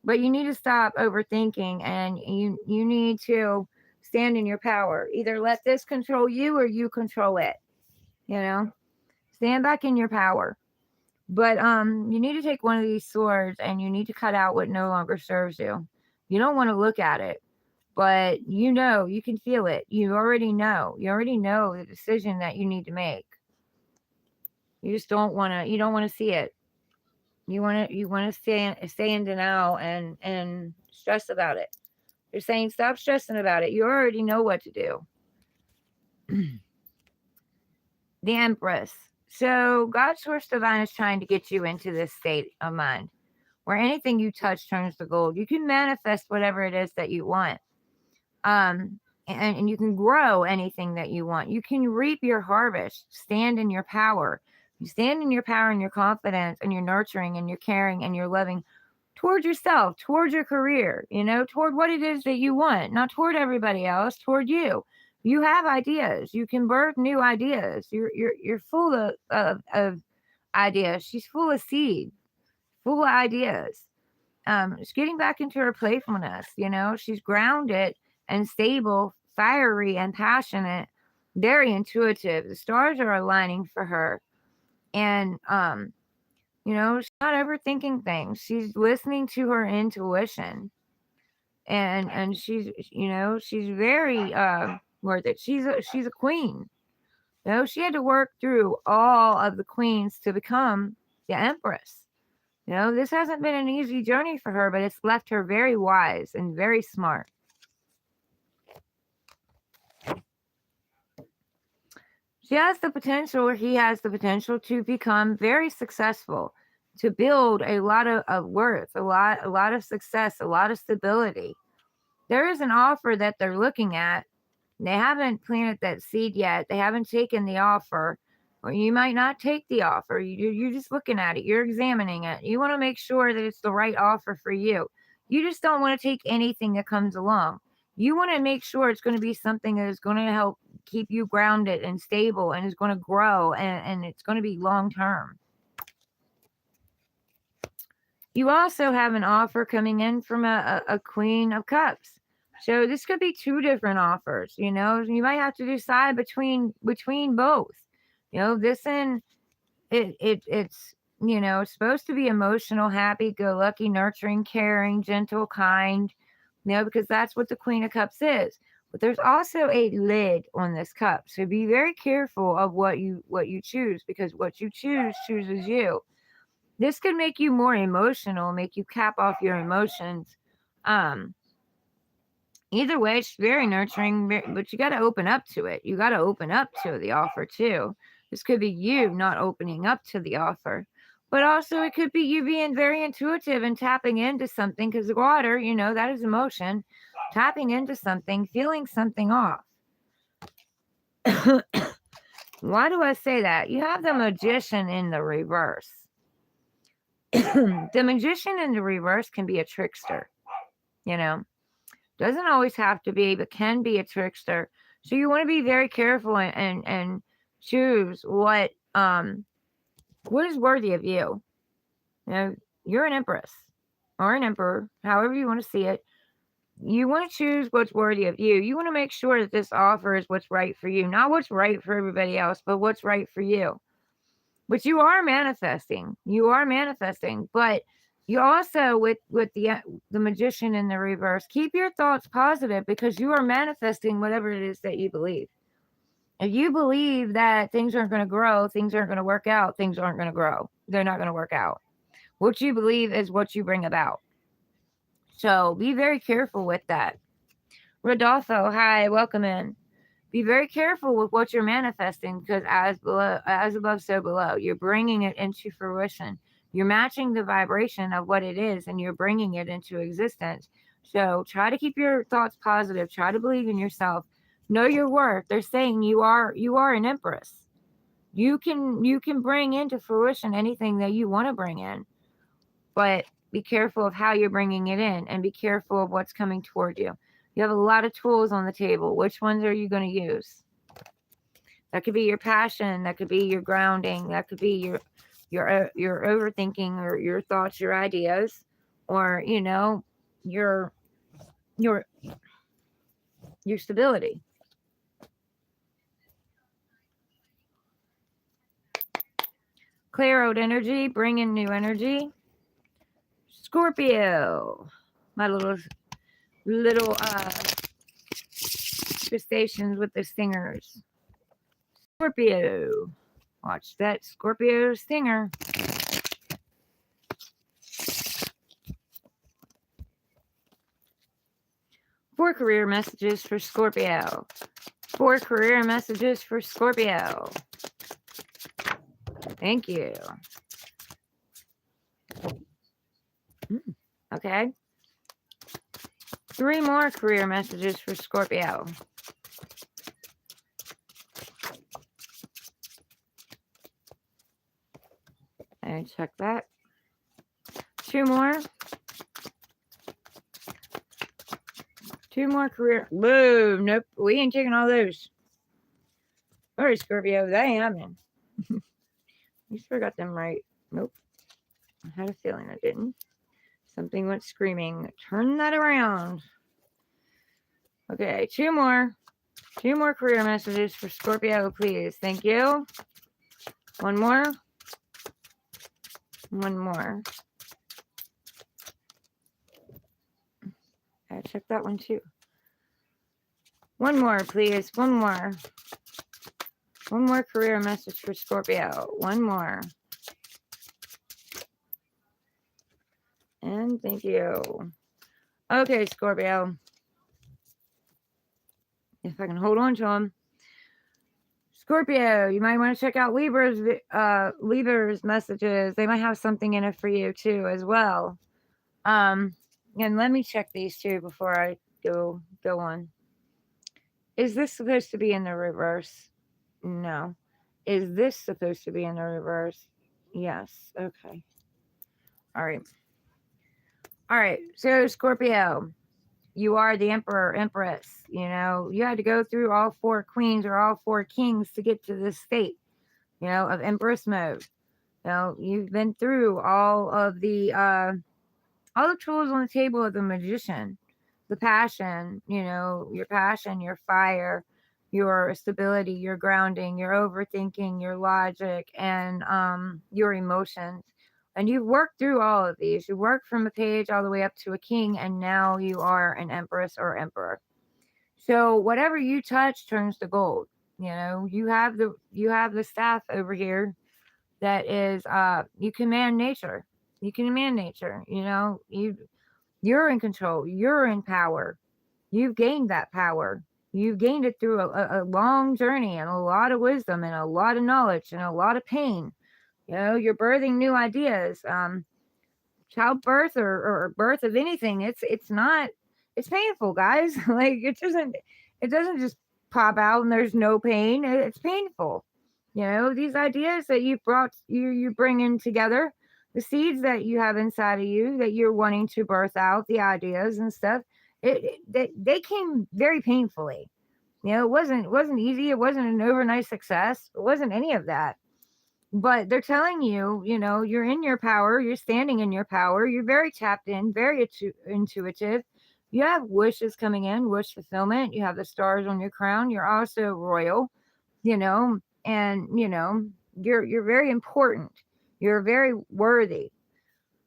But you need to stop overthinking, and you need to stand in your power. Either let this control you or you control it. Stand back in your power. But you need to take one of these swords and you need to cut out what no longer serves you. You don't want to look at it, but you can feel it. You already know the decision that you need to make. You just don't want to see it. You want to stay in denial and stress about it. You're saying stop stressing about it. You already know what to do. The Empress. So God's source divine is trying to get you into this state of mind where anything you touch turns to gold. You can manifest whatever it is that you want. And you can grow anything that you want. You can reap your harvest. Stand in your power. You stand in your power and your confidence and your nurturing and your caring and your loving toward yourself, toward your career, toward what it is that you want, not toward everybody else, toward you. You have ideas. You can birth new ideas. You're full of ideas. She's full of seed, full of ideas. She's getting back into her playfulness. She's grounded and stable, fiery and passionate, very intuitive. The stars are aligning for her, and she's not overthinking things. She's listening to her intuition, and she's very worth it. She's a queen. She had to work through all of the queens to become the Empress. This hasn't been an easy journey for her, but it's left her very wise and very smart. She has the potential, or he has the potential to become very successful, to build a lot of worth, a lot of success, a lot of stability. There is an offer that they're looking at. They haven't planted that seed yet. They haven't taken the offer, or you might not take the offer. You're just looking at it. You're examining it. You want to make sure that it's the right offer for you. You just don't want to take anything that comes along. You want to make sure it's going to be something that is going to help keep you grounded and stable and is going to grow and it's going to be long term. You also have an offer coming in from a Queen of Cups. So this could be 2 different offers. You might have to decide between both. This and it's supposed to be emotional, happy-go-lucky, nurturing, caring, gentle, kind. Because that's what the Queen of Cups is. But there's also a lid on this cup. So be very careful of what you choose, because what you choose chooses you. This could make you more emotional, make you cap off your emotions. Either way, it's very nurturing, but you got to open up to it. You got to open up to the offer too. This could be you not opening up to the offer, but also it could be you being very intuitive and tapping into something, because the water, that is emotion, tapping into something, feeling something off. Why do I say that? You have the Magician in the reverse. The Magician in the reverse can be a trickster, doesn't always have to be, but can be a trickster. So you want to be very careful and choose what is worthy of you. You're an empress or an emperor, however you want to see it. You want to choose what's worthy of you. You want to make sure that this offer is what's right for you, not what's right for everybody else, but what's right for you. But you are manifesting. But you also, with the Magician in the reverse, keep your thoughts positive, because you are manifesting whatever it is that you believe. If you believe that things aren't going to grow, things aren't going to work out, things aren't going to grow, they're not going to work out. What you believe is what you bring about. So be very careful with that. Rodolfo, hi, welcome in. Be very careful with what you're manifesting, because as above, so below. You're bringing it into fruition. You're matching the vibration of what it is, and you're bringing it into existence. So try to keep your thoughts positive. Try to believe in yourself. Know your worth. They're saying you are an empress. You can bring into fruition anything that you want to bring in, but be careful of how you're bringing it in, and be careful of what's coming toward you. You have a lot of tools on the table. Which ones are you going to use? That could be your passion. That could be your grounding. That could be your overthinking, or your thoughts, your ideas, or your stability. Clear out energy. Bring in new energy. Scorpio. My little crustaceans with the stingers. Scorpio. Watch that Scorpio stinger. Four career messages for Scorpio. 4 career messages for Scorpio. Thank you. Okay. 3 more career messages for Scorpio. And check that. 2 more. 2 more career. Whoa, nope. We ain't taking all those. Sorry, Scorpio. That ain't happening. You sure got them right. Nope. I had a feeling I didn't. Something went screaming. Turn that around. Okay, 2 more. 2 more career messages for Scorpio, please. Thank you. 1 more. 1 more. I checked that one too. 1 more, please. 1 more. 1 more career message for Scorpio. 1 more. And thank you. Okay, Scorpio. If I can hold on to them. Scorpio, you might want to check out Libra's messages. They might have something in it for you too as well. And let me check these two before I go on. Is this supposed to be in the reverse? No. Is this supposed to be in the reverse? Yes. Okay. All right. So Scorpio, you are the emperor, empress. You had to go through all 4 queens or all 4 kings to get to this state, of empress mode. You've been through all the tools on the table of the Magician. The passion, your passion, your fire, your stability, your grounding, your overthinking, your logic, and your emotions. And you've worked through all of these. You worked from a page all the way up to a king, and now you are an empress or emperor. So whatever you touch turns to gold. You have the staff over here that is you command nature. You can command nature. You're in control. You're in power. You've gained that power. You've gained it through a long journey and a lot of wisdom and a lot of knowledge and a lot of pain. You're birthing new ideas. Childbirth or birth of anything, it's not, it's painful, guys. Like it doesn't just pop out and there's no pain. It's painful. These ideas that you bring in together, the seeds that you have inside of you that you're wanting to birth out, the ideas and stuff, they came very painfully. It wasn't easy. It wasn't an overnight success. It wasn't any of that. But they're telling you, you're in your power, you're standing in your power, you're very tapped in, very intuitive. You have wishes coming in, wish fulfillment. You have the stars on your crown. You're also royal, and you're very important. You're very worthy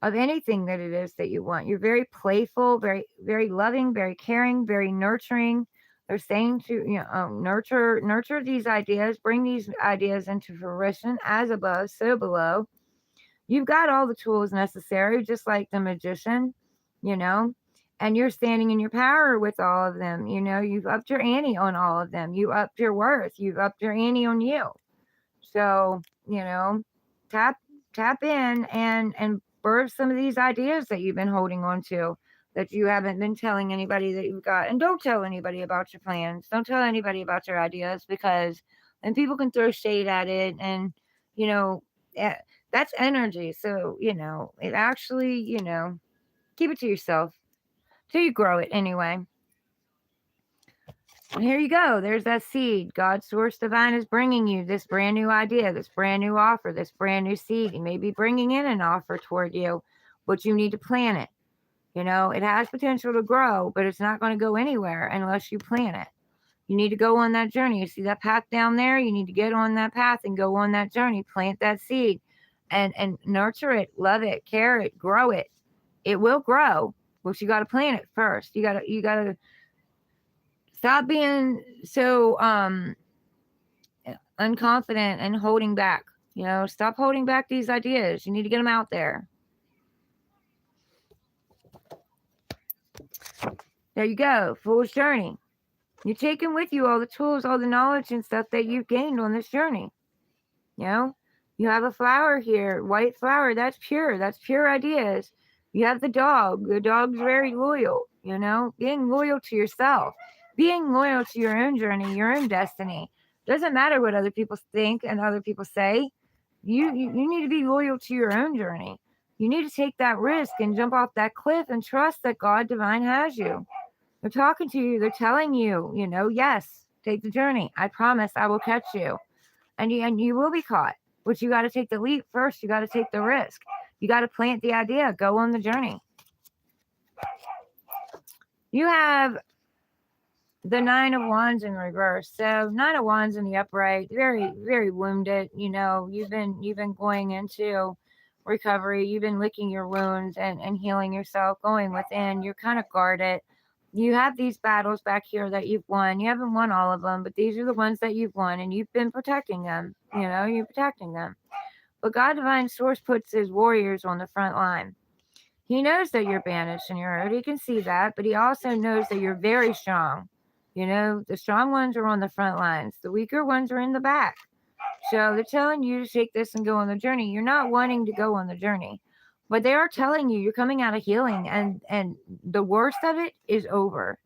of anything that it is that you want. You're very playful, very very loving, very caring, very nurturing. They're saying to nurture these ideas, bring these ideas into fruition, as above, so below. You've got all the tools necessary, just like the magician, you know, and you're standing in your power with all of them. You've upped your ante on all of them. You upped your worth. You've upped your ante on you. So, tap tap in and birth some of these ideas that you've been holding on to, that you haven't been telling anybody that you've got. And don't tell anybody about your plans. Don't tell anybody about your ideas, because then people can throw shade at it, and you know eh, that's energy. So, it actually, keep it to yourself till you grow it anyway. And here you go. There's that seed. God's source divine is bringing you this brand new idea, this brand new offer, this brand new seed. He may be bringing in an offer toward you, but you need to plant it. It has potential to grow, but it's not going to go anywhere unless you plant it. You need to go on that journey. You see that path down there? You need to get on that path and go on that journey. Plant that seed and nurture it, love it, care it, grow it. It will grow, but you got to plant it first. You got to stop being so unconfident and holding back. Stop holding back these ideas. You need to get them out there. There you go. Fool's journey. You're taking with you all the tools, all the knowledge and stuff that you've gained on this journey. You have a flower here, white flower. That's pure. That's pure ideas. You have the dog. The dog's very loyal. Being loyal to yourself, being loyal to your own journey, your own destiny. Doesn't matter what other people think and other people say. You need to be loyal to your own journey. You need to take that risk and jump off that cliff and trust that God divine has you. They're talking to you. They're telling you, yes, take the journey. I promise I will catch you. And you will be caught. But you got to take the leap first. You got to take the risk. You got to plant the idea. Go on the journey. You have the Nine of Wands in reverse. So Nine of Wands in the upright, very, very wounded. You've been going into recovery. You've been licking your wounds and healing yourself, going within. You're kind of guarded. You have these battles back here that you've won. You haven't won all of them, but these are the ones that you've won, and you've been protecting them. You're protecting them. But God Divine Source puts his warriors on the front line. He knows that you're banished and you're hurt. He can see that, but he also knows that you're very strong. The strong ones are on the front lines. The weaker ones are in the back. So they're telling you to take this and go on the journey. You're not wanting to go on the journey, but they are telling you you're coming out of healing, and the worst of it is over.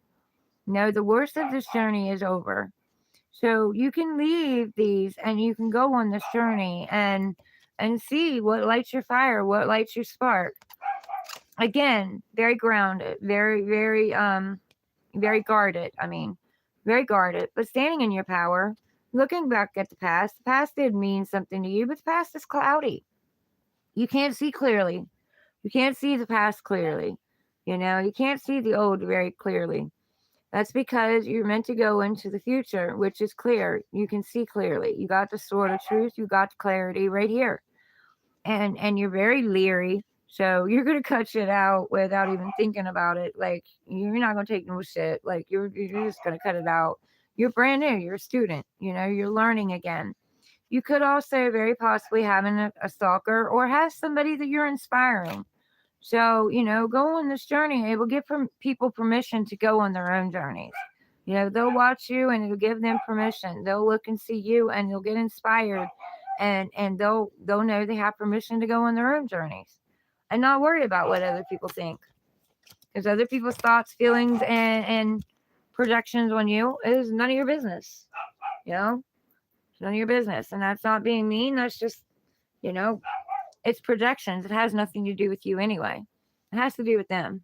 The worst of this journey is over. So you can leave these and you can go on this journey and see what lights your fire, what lights your spark. Again, very grounded, very, very very guarded. Very guarded, but standing in your power. Looking back at the past did mean something to you, but the past is cloudy. You can't see clearly. You can't see the past clearly. You can't see the old very clearly. That's because you're meant to go into the future, which is clear. You can see clearly. You got the sword of truth. You got the clarity right here. And you're very leery. So you're gonna cut shit out without even thinking about it. Like you're not gonna take no shit. Like you're just gonna cut it out. You're brand new. You're a student. You know, you're learning again. You could also very possibly having a stalker or have somebody that you're inspiring. So, you know, go on this journey. It will give people permission to go on their own journeys. You know, they'll watch you and it'll give them permission. They'll look and see you and they'll get inspired and they'll know they have permission to go on their own journeys and not worry about what other people think. Because other people's thoughts, feelings, and projections on you is none of your business. You know, it's none of your business. And that's not being mean. That's just, you know, it's projections. It has nothing to do with you anyway. It has to do with them.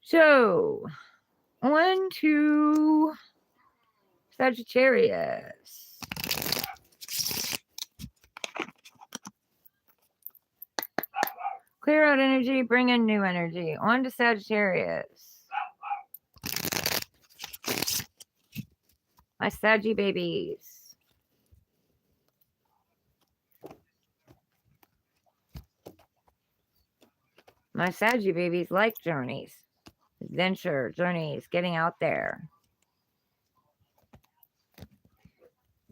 So, on to Sagittarius. Clear out energy, bring in new energy. On to Sagittarius. My Saggy babies. My Saggy babies like journeys, adventure, journeys, getting out there.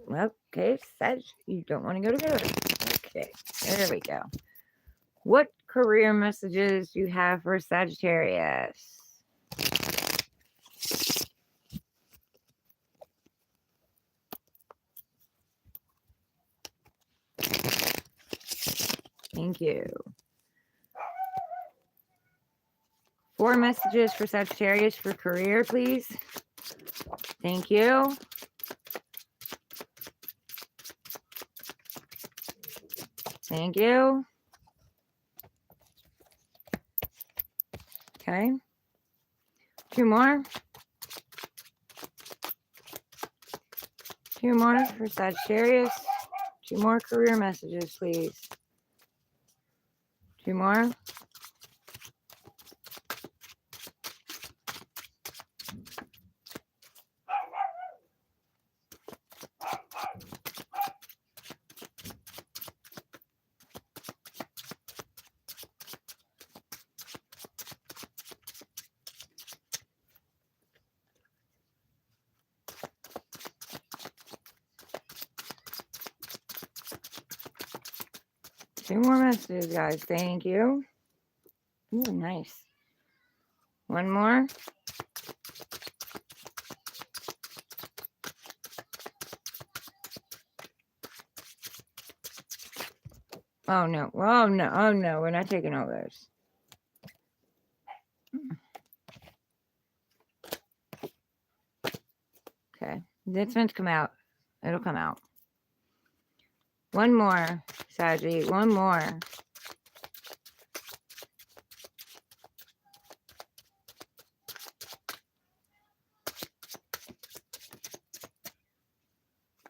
Okay, Sag, you don't want to go to bed. Okay, there we go. What career messages do you have for Sagittarius? Thank you. 4 messages for Sagittarius for career, please. Thank you. Thank you. Okay. 2 more. 2 more for Sagittarius. 2 more career messages, please. 2 more. Two more messages, guys. Thank you. Ooh, nice. 1 more. Oh no. Oh no. Oh no. We're not taking all those. Okay. This one's come out. It'll come out. 1 more, Saggy. 1 more.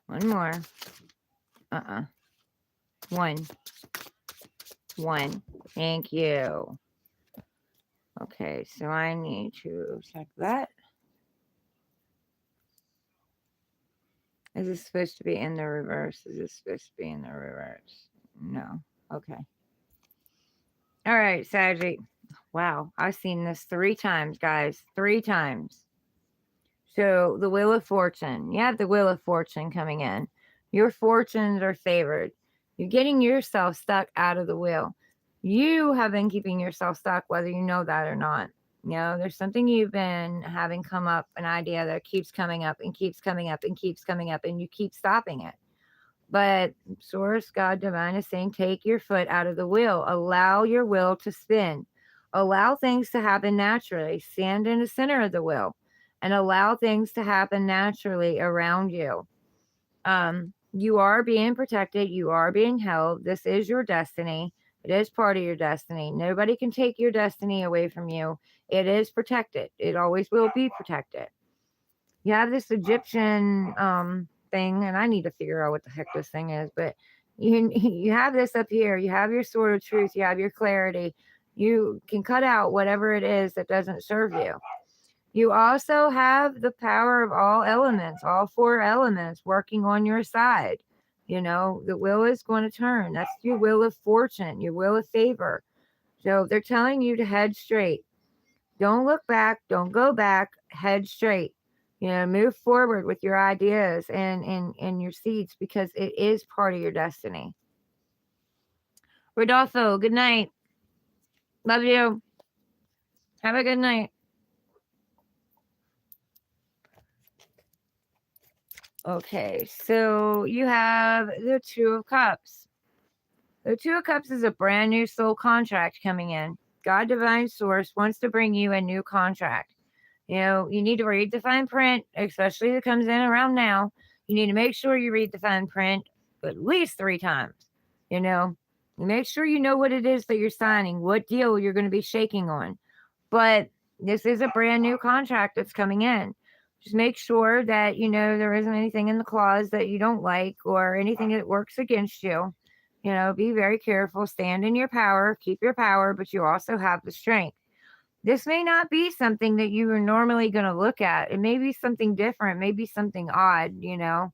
One more. 1. 1. Thank you. Okay, so I need to check that. Is this supposed to be in the reverse? Is this supposed to be in the reverse? No. Okay. All right, Saggy. Wow, I've seen this 3 times, guys. 3 times. So the Wheel of Fortune. You have the Wheel of Fortune coming in. Your fortunes are favored. You're getting yourself stuck out of the wheel. You have been keeping yourself stuck, whether you know that or not. You know, there's something you've been having come up, an idea that keeps coming up and keeps coming up and keeps coming up, and you keep stopping it. But Source, God, Divine is saying, take your foot out of the wheel. Allow your will to spin. Allow things to happen naturally. Stand in the center of the wheel and allow things to happen naturally around you. You are being protected. You are being held. This is your destiny. It is part of your destiny. Nobody can take your destiny away from you. It is protected. It always will be protected. You have this Egyptian thing, and I need to figure out what the heck this thing is, but you have this up here. You have your sword of truth. You have your clarity. You can cut out whatever it is that doesn't serve you. You also have the power of all elements, all 4 elements working on your side. You know, the wheel is going to turn. That's your wheel of fortune, your wheel of favor. So they're telling you to head straight. Don't look back. Don't go back. Head straight. You know, move forward with your ideas and your seeds because it is part of your destiny. Rodolfo, good night. Love you. Have a good night. Okay, so you have the Two of Cups. The Two of Cups is a brand new soul contract coming in. God Divine Source wants to bring you a new contract. You know, you need to read the fine print, especially if it comes in around now. You need to make sure you read the fine print at least 3 times. You know, make sure you know what it is that you're signing, what deal you're going to be shaking on. But this is a brand new contract that's coming in. Just make sure that you know there isn't anything in the clause that you don't like or anything that works against you. You know, be very careful, stand in your power, keep your power, but you also have the strength. This may not be something that you are normally going to look at. It may be something different, maybe something odd, you know.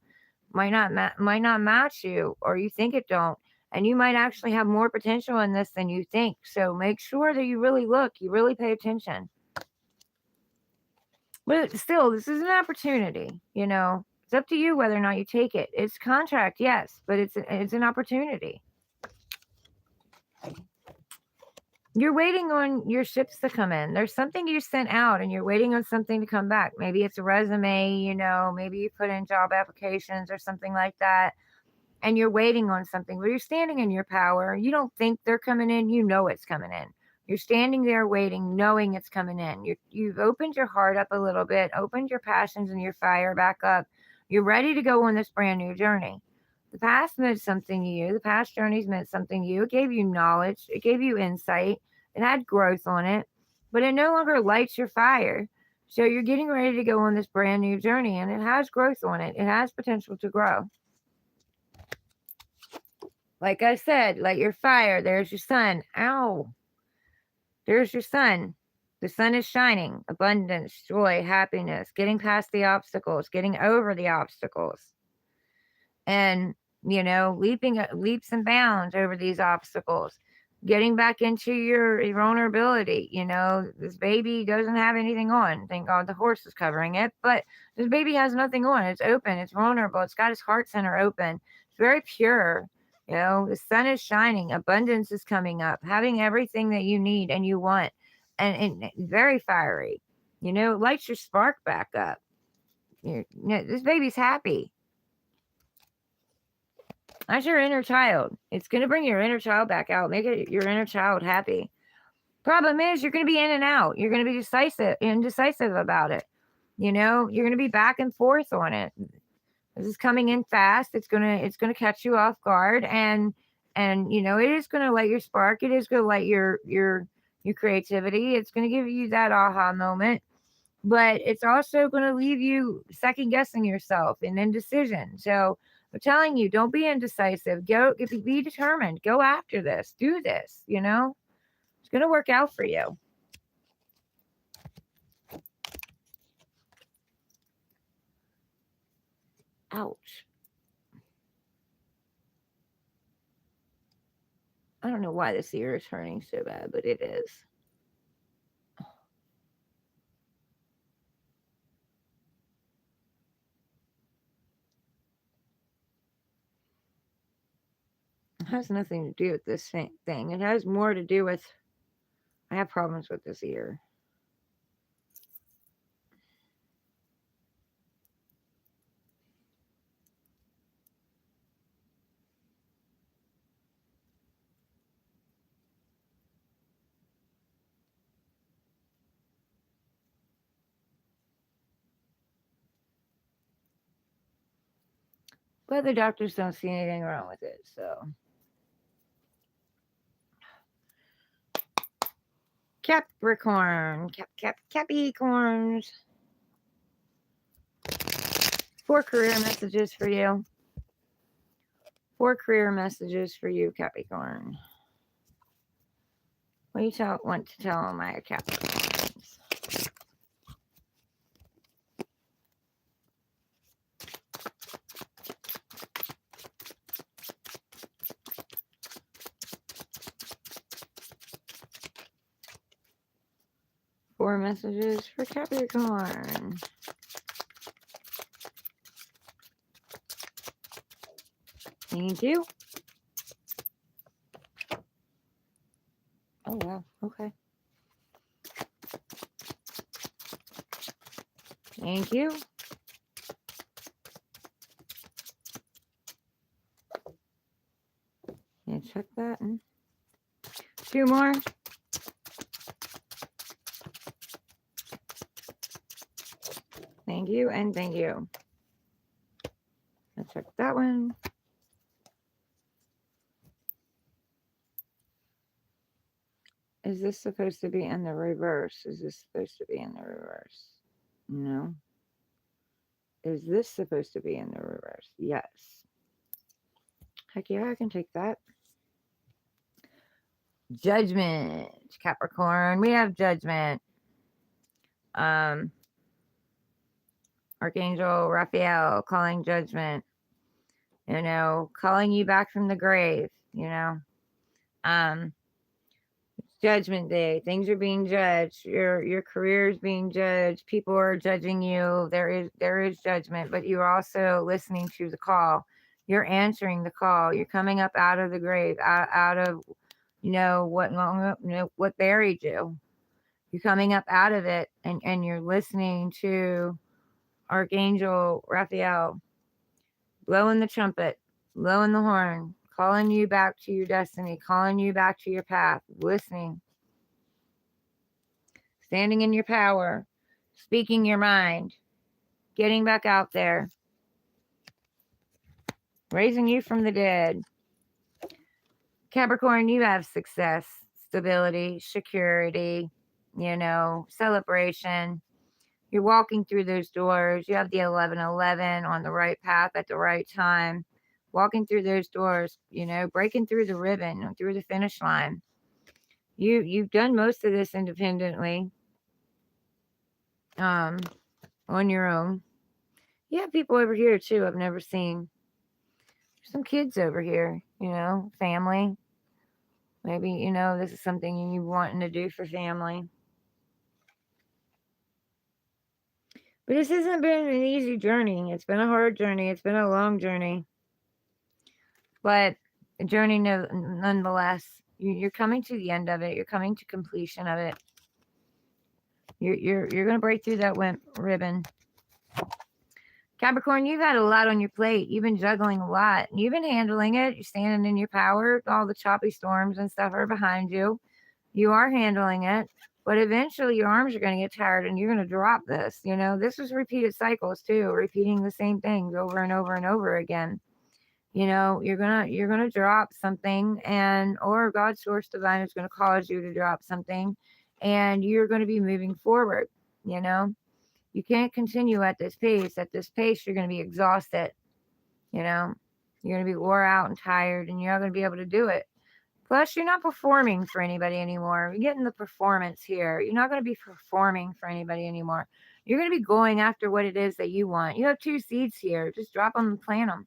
Might not match you or you think it don't. And you might actually have more potential in this than you think. So make sure that you really look, you really pay attention. But still, this is an opportunity, you know. It's up to you whether or not you take it. It's contract, yes, but it's an opportunity. You're waiting on your ships to come in. There's something you sent out and you're waiting on something to come back. Maybe it's a resume, you know, maybe you put in job applications or something like that, and you're waiting on something. But you're standing in your power. You don't think they're coming in, you know it's coming in. You're standing there waiting, knowing it's coming in. You've opened your heart up a little bit, opened your passions and your fire back up. You're ready to go on this brand new journey. The past meant something to you. The past journeys meant something to you. It gave you knowledge. It gave you insight. It had growth on it, but it no longer lights your fire. So you're getting ready to go on this brand new journey and it has growth on it. It has potential to grow. Like I said, light your fire. There's your sun. Ow. There's your sun. The sun is shining. Abundance, joy, happiness, getting past the obstacles, getting over the obstacles. And, you know, leaping leaps and bounds over these obstacles. Getting back into your vulnerability. You know, this baby doesn't have anything on. Thank God the horse is covering it. But this baby has nothing on. It's open. It's vulnerable. It's got its heart center open. It's very pure. You know, the sun is shining. Abundance is coming up. Having everything that you need and you want. And very fiery. You know, it lights your spark back up. This baby's happy. That's your inner child. It's going to bring your inner child back out. Make your inner child happy. Problem is, you're going to be in and out. You're going to be indecisive about it. You know, you're going to be back and forth on it. This is coming in fast. It's gonna catch you off guard, and you know it is going to light your spark. It is going to light your creativity. It's going to give you that aha moment, but it's also going to leave you second guessing yourself and indecision. So I'm telling you, don't be indecisive. Be determined. Go after this. Do this. You know, it's going to work out for you. Ouch. I don't know why this ear is hurting so bad, but it is. It has nothing to do with this thing. It has more to do with I have problems with this ear. But the doctors don't see anything wrong with it, so. Capricorn. Capricorns. 4 career messages for you. 4 career messages for you, Capricorn. What do you want to tell my Capricorns? 4 messages for Capricorn. Thank you. Oh, wow. Okay. Thank you. Yeah, check that. 2 more. Thank you and thank you. Let's check that one. Is this supposed to be in the reverse? Is this supposed to be in the reverse? No. Is this supposed to be in the reverse? Yes. Heck yeah, I can take that. Judgment, Capricorn. We have judgment. Archangel Raphael calling judgment. You know, calling you back from the grave, you know. It's Judgment Day. Things are being judged. Your career is being judged. People are judging you. There is judgment, but you're also listening to the call. You're answering the call. You're coming up out of the grave, out of what buried you. You're coming up out of it, and you're listening to Archangel Raphael blowing the trumpet, blowing the horn, calling you back to your destiny, calling you back to your path, listening, standing in your power, speaking your mind, getting back out there, raising you from the dead. Capricorn, you have success, stability, security, celebration. You're walking through those doors. You have the 1111 on the right path at the right time. Walking through those doors, breaking through the ribbon, through the finish line. You've done most of this independently, on your own. You have people over here too I've never seen. Some kids over here, family. Maybe, this is something you wanting to do for family. But this hasn't been an easy journey. It's been a hard journey. It's been a long journey. But a journey nonetheless. You're coming to the end of it. You're coming to completion of it. You're going to break through that ribbon. Capricorn, you've had a lot on your plate. You've been juggling a lot. You've been handling it. You're standing in your power. All the choppy storms and stuff are behind you. You are handling it. But eventually your arms are going to get tired and you're going to drop this. This is repeated cycles too, repeating the same things over and over and over again. You're gonna drop something, or God's source divine is gonna cause you to drop something, and you're gonna be moving forward. You can't continue at this pace. At this pace, you're gonna be exhausted. You're gonna be wore out and tired, and you're not gonna be able to do it. Plus, you're not performing for anybody anymore. You're getting the performance here. You're not gonna be performing for anybody anymore. You're gonna be going after what it is that you want. You have 2 seeds here. Just drop them and plant them.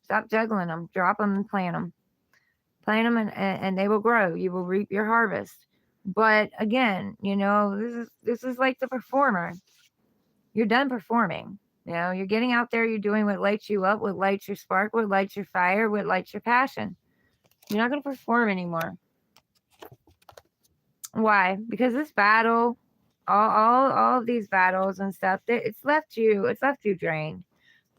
Stop juggling them, drop them and plant them and they will grow. You will reap your harvest. But again, this is like the performer. You're done performing. You're getting out there. You're doing what lights you up, what lights your spark, what lights your fire, what lights your passion. You're not going to perform anymore. Why? Because this battle, all of these battles and stuff, it's left you drained.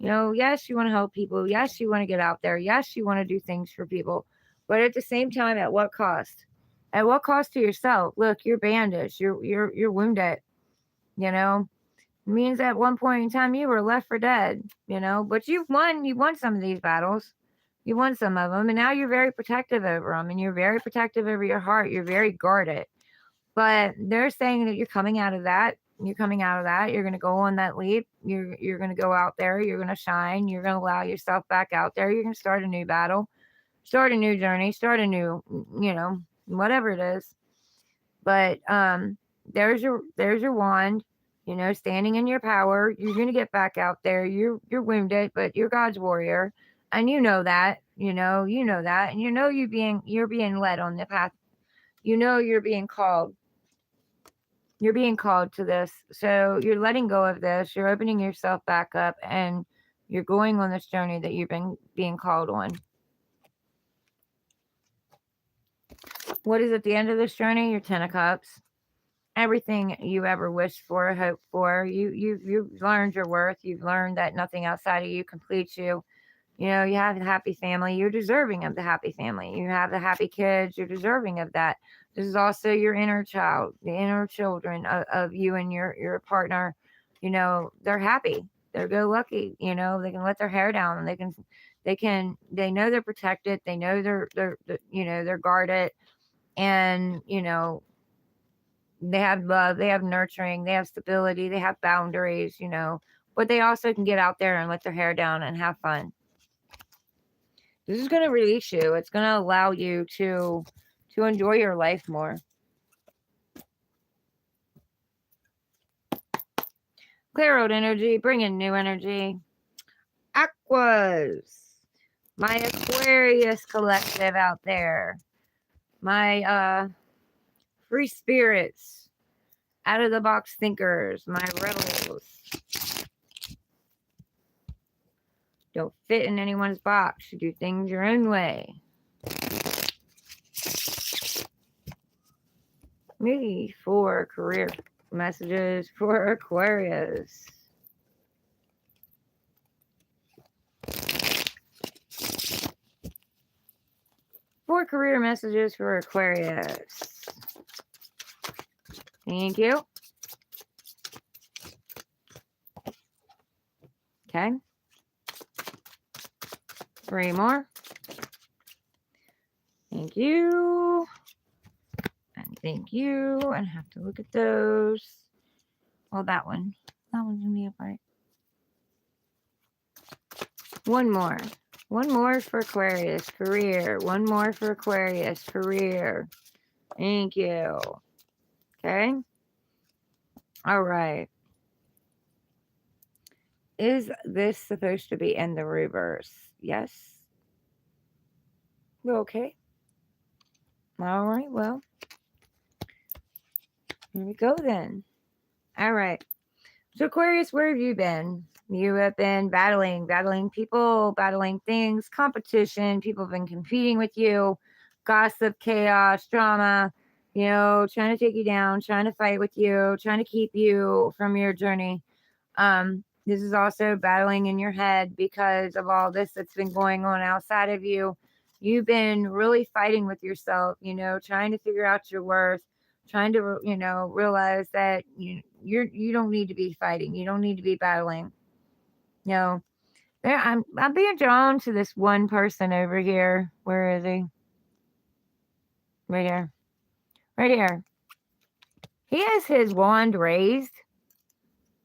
Yes, you want to help people. Yes, you want to get out there. Yes, you want to do things for people. But at the same time, at what cost? At what cost to yourself? Look, you're bandaged. You're wounded. It means at one point in time you were left for dead. But you've won. You won some of these battles. You won some of them, and now you're very protective over them, and you're very protective over your heart. You're very guarded. But they're saying that you're coming out of that. You're coming out of that. You're going to go on that leap. You're going to go out there. You're going to shine. You're going to allow yourself back out there. You're going to start a new battle, start a new journey, start a new, whatever it is. But there's your wand. Standing in your power. You're going to get back out there. You're wounded, but you're God's warrior, and you know that. You know that, and you're being led on the path. You're being called. You're being called to this. So you're letting go of this. You're opening yourself back up and you're going on this journey that you've been being called on. What is at the end of this journey? Your 10 of Cups. Everything you ever wished for, hoped for, you've learned your worth. You've learned that nothing outside of you completes you. You know, you have a happy family. You're deserving of the happy family. You have the happy kids. You're deserving of that. This is also your inner child, the inner children of you and your partner. You know, they're happy. They're go lucky. You know, they can let their hair down and they know they're protected. They know they're guarded, and you know, they have love, they have nurturing, they have stability, they have boundaries, you know, but they also can get out there and let their hair down and have fun. This is going to release you. It's going to allow you to enjoy your life more. Clear old energy, bring in new energy. Aquas, my Aquarius collective out there, my free spirits, out of the box thinkers, my rebels. Don't fit in anyone's box. You do things your own way. Me for career messages for Aquarius. For career messages for Aquarius. Thank you. Okay. 3 more. Thank you. And thank you. And I have to look at those. Well, that one. That one's in the upright. One more. One more for Aquarius. Career. One more for Aquarius. Career. Thank you. Okay. All right. Is this supposed to be in the reverse? Yes. Okay. All right. Well, here we go then. All right. So Aquarius, where have you been? You have been battling people, battling things, competition. People have been competing with you, gossip, chaos, drama, you know, trying to take you down, trying to fight with you, trying to keep you from your journey. This is also battling in your head because of all this that's been going on outside of you. You've been really fighting with yourself, you know, trying to figure out your worth, trying to, you know, realize that you don't need to be fighting. You don't need to be battling. You know, I'm being drawn to this one person over here. Where is he? Right here. Right here. He has his wand raised,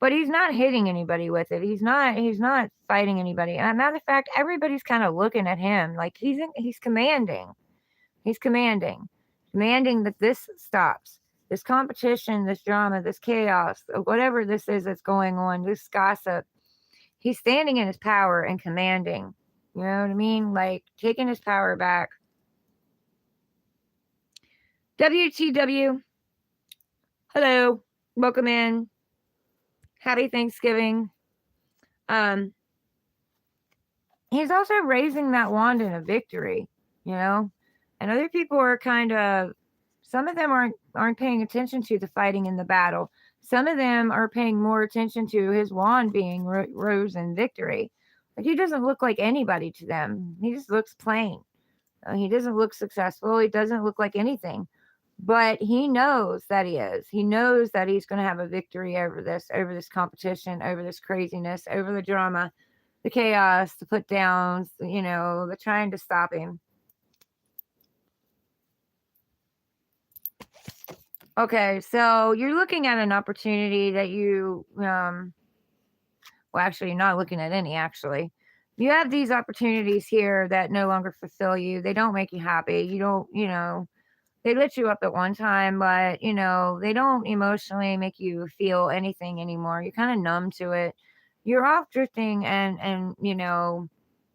but he's not hitting anybody with it. He's not fighting anybody. And matter of fact, everybody's kind of looking at him like he's commanding. He's commanding that this stops. This competition, this drama, this chaos, whatever this is that's going on, this gossip. He's standing in his power and commanding. You know what I mean? Like taking his power back. WTW. Hello. Welcome in. Happy Thanksgiving. He's also raising that wand in a victory, you know? And other people are kind of, some of them aren't paying attention to the fighting in the battle. Some of them are paying more attention to his wand being rose in victory. Like he doesn't look like anybody to them. He just looks plain. He doesn't look successful. He doesn't look like anything. But he knows that he is. He knows that he's going to have a victory over this competition, over this craziness, over the drama, the chaos, the put downs, you know, the trying to stop him. Okay, so you're looking at an opportunity that you, well, actually, you're not looking at any, actually. You have these opportunities here that no longer fulfill you. They don't make you happy. You don't, you know, they lit you up at one time, but, you know, they don't emotionally make you feel anything anymore. You're kind of numb to it. You're off drifting and, you know,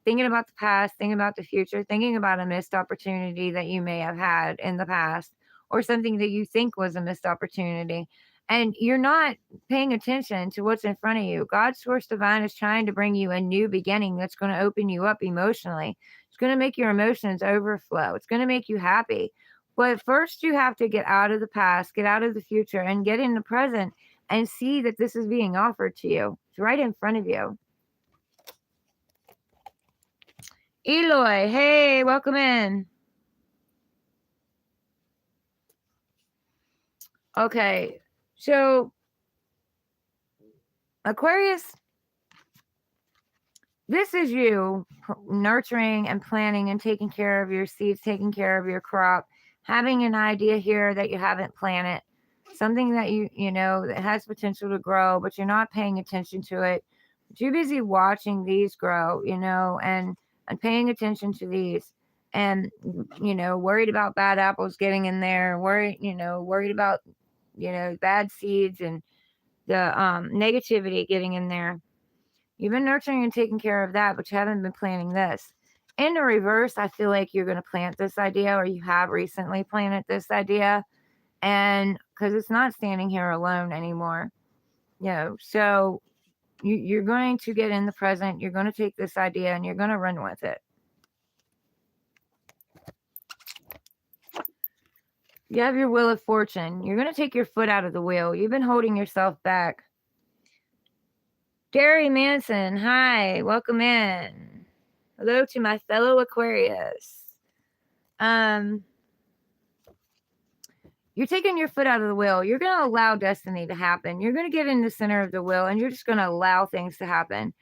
thinking about the past, thinking about the future, thinking about a missed opportunity that you may have had in the past, or something that you think was a missed opportunity. and you're not paying attention to what's in front of you. God's source divine is trying to bring you a new beginning that's going to open you up emotionally. It's going to make your emotions overflow. It's going to make you happy. But first, you have to get out of the past, get out of the future, and get in the present and see that this is being offered to you. It's right in front of you. Eloy, hey, welcome in. Okay, so Aquarius, this is you nurturing and planning and taking care of your seeds, taking care of your crop, having an idea here that you haven't planted, something that you know that has potential to grow, but you're not paying attention to it. Too busy watching these grow, and paying attention to these, and worried about bad apples getting in there, worried about bad seeds and the negativity getting in there. You've been nurturing and taking care of that, but you haven't been planting this. In the reverse, I feel like you're going to plant this idea, or you have recently planted this idea, and because it's not standing here alone anymore. So you're going to get in the present, you're going to take this idea, and you're going to run with it. You have your wheel of fortune. You're going to take your foot out of the wheel. You've been holding yourself back. Gary Manson, hi, welcome in. Hello to my fellow Aquarius. You're taking your foot out of the wheel. You're going to allow destiny to happen. You're going to get in the center of the wheel, and you're just going to allow things to happen.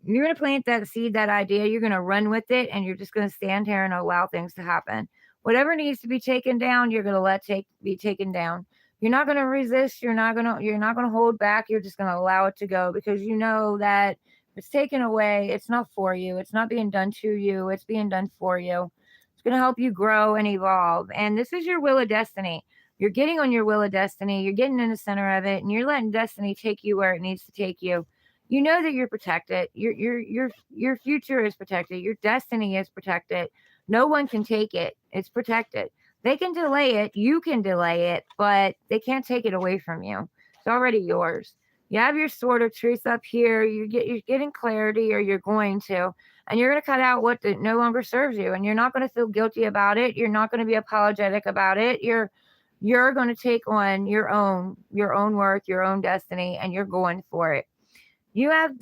You're going to plant that seed, that idea. You're going to run with it, and you're just going to stand here and allow things to happen. Whatever needs to be taken down, you're going to let be taken down. You're not going to resist. You're not going to hold back. You're just going to allow it to go, because you know that if it's taken away, it's not for you. It's not being done to you. It's being done for you. It's going to help you grow and evolve. And this is your wheel of destiny. You're getting on your wheel of destiny. You're getting in the center of it, and you're letting destiny take you where it needs to take you. You know that you're protected. Your future is protected. Your destiny is protected. No one can take it. It's protected. They can delay it. You can delay it, but they can't take it away from you. It's already yours. You have your sword of truth up here. You're getting clarity, or you're going to, and you're going to cut out what no longer serves you, and you're not going to feel guilty about it. You're not going to be apologetic about it. You're going to take on your own work, your own destiny, and you're going for it. You have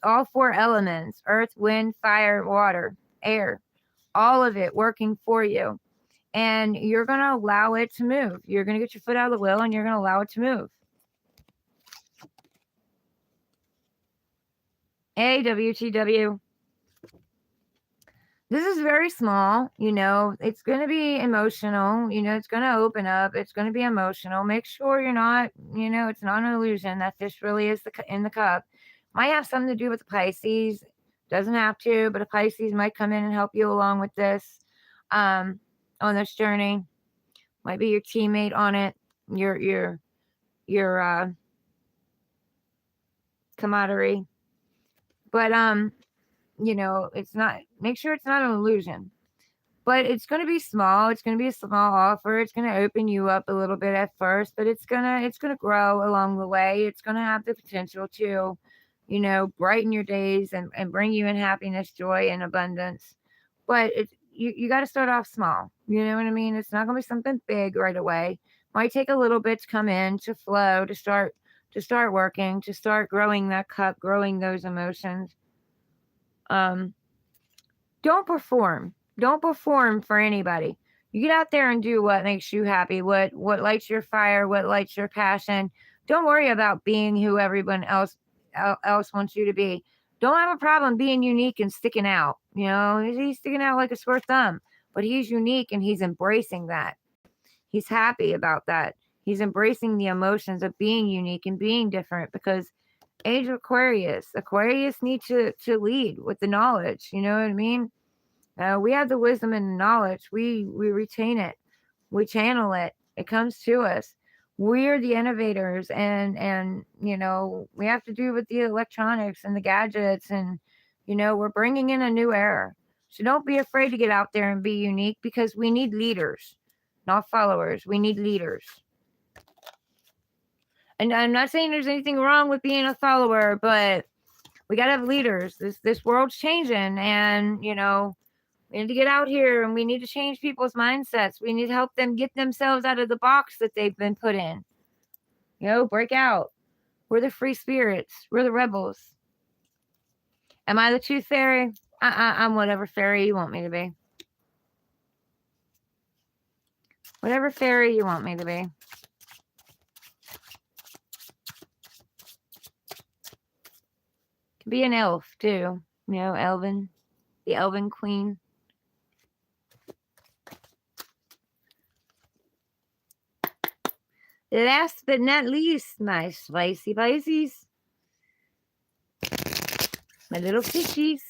all four elements: earth, wind, fire, water, air, all of it working for you. And you're going to allow it to move. You're going to get your foot out of the wheel, and you're going to allow it to move. WTW. This is very small. It's going to be emotional. It's going to open up. It's going to be emotional. Make sure you're not, it's not an illusion that this really is in the cup. Might have something to do with the Pisces. Doesn't have to, but a Pisces might come in and help you along with this. On this journey. Might be your teammate on it, your camaraderie. But it's not, make sure it's not an illusion. But it's going to be small. It's going to be a small offer. It's going to open you up a little bit at first, but it's going to grow along the way. It's going to have the potential to, brighten your days and bring you in happiness, joy, and abundance. But you got to start off small. You know what I mean? It's not going to be something big right away. Might take a little bit to come in, to flow, to start working, to start growing that cup, growing those emotions. Don't perform. Don't perform for anybody. You get out there and do what makes you happy, what lights your fire, what lights your passion. Don't worry about being who everyone else wants you to be. Don't have a problem being unique and sticking out. He's sticking out like a sore thumb, but he's unique, and he's embracing that. He's happy about that. He's embracing the emotions of being unique and being different, because age of Aquarius need to lead with the knowledge. You know what I mean? We have the wisdom and the knowledge. We retain it. We channel it. It comes to us. We're the innovators, and we have to do with the electronics and the gadgets, and we're bringing in a new era. So don't be afraid to get out there and be unique, because we need leaders, not followers. We need leaders. And I'm not saying there's anything wrong with being a follower, but we got to have leaders. This world's changing, and we need to get out here, and we need to change people's mindsets. We need to help them get themselves out of the box that they've been put in. Break out. We're the free spirits. We're the rebels. Am I the tooth fairy? I'm whatever fairy you want me to be. Whatever fairy you want me to be. Can be an elf too. Elven. The Elven Queen. Last but not least, my spicy Pisces. My little fishies.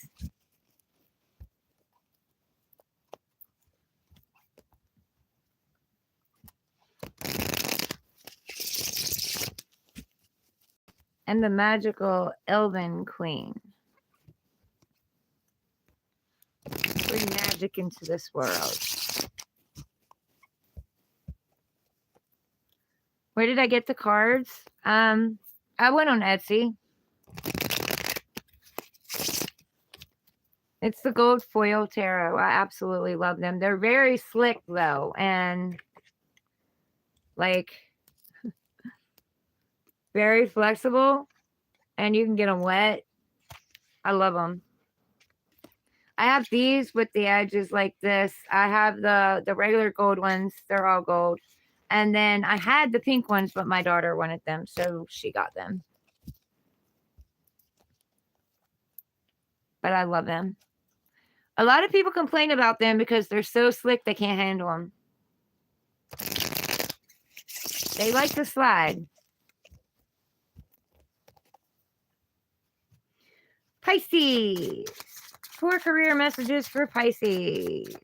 And the magical Elven Queen. Bring magic into this world. Where did I get the cards? I went on Etsy. It's the gold foil tarot. I absolutely love them. They're very slick though, and very flexible, and you can get them wet. I love them. I have these with the edges like this. I have the regular gold ones. They're all gold. And then I had the pink ones, but my daughter wanted them, so she got them. But I love them. A lot of people complain about them because they're so slick they can't handle them. They like to slide. Pisces. 4 career messages for Pisces.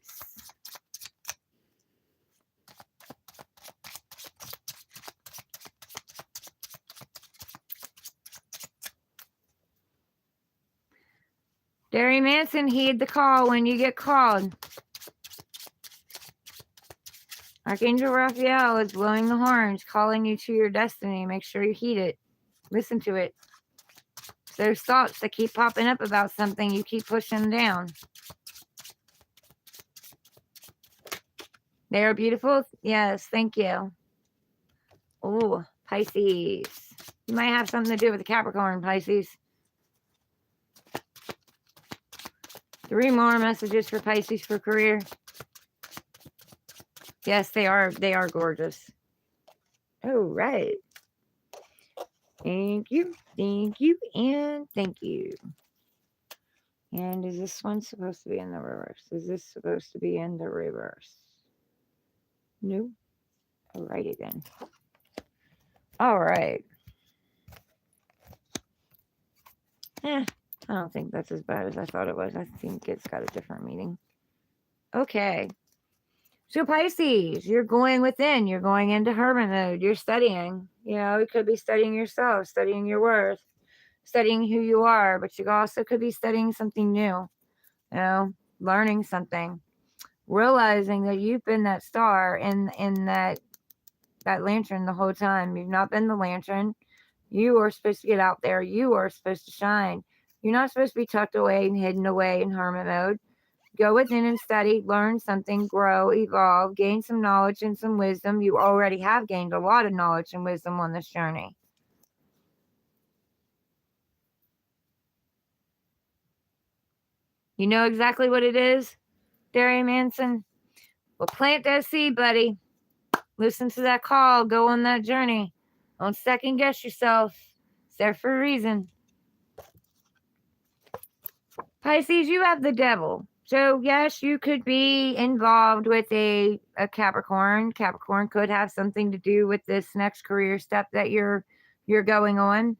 Derry Manson, heed the call when you get called. Archangel Raphael is blowing the horns, calling you to your destiny. Make sure you heed it. Listen to it. There's thoughts that keep popping up about something. You keep pushing down. They are beautiful. Yes, thank you. Oh, Pisces. You might have something to do with the Capricorn, Pisces. 3 more messages for Pisces for career. Yes, they are gorgeous. Oh, right. Thank you, and thank you. And is this one supposed to be in the reverse? Is this supposed to be in the reverse? No. I'll write it in. All right. I don't think that's as bad as I thought it was. I think it's got a different meaning. Okay. So Pisces, you're going within. You're going into hermit mode. You're studying. You could be studying yourself, studying your worth, studying who you are, but you also could be studying something new, learning something, realizing that you've been that star in that lantern the whole time. You've not been the lantern. You are supposed to get out there. You are supposed to shine. You're not supposed to be tucked away and hidden away in hermit mode. Go within and study, learn something, grow, evolve, gain some knowledge and some wisdom. You already have gained a lot of knowledge and wisdom on this journey. You know exactly what it is, Derry Manson? Well, plant that seed, buddy. Listen to that call. Go on that journey. Don't second guess yourself. It's there for a reason. Pisces, you have the devil. So, yes, you could be involved with a Capricorn. Capricorn could have something to do with this next career step that you're going on.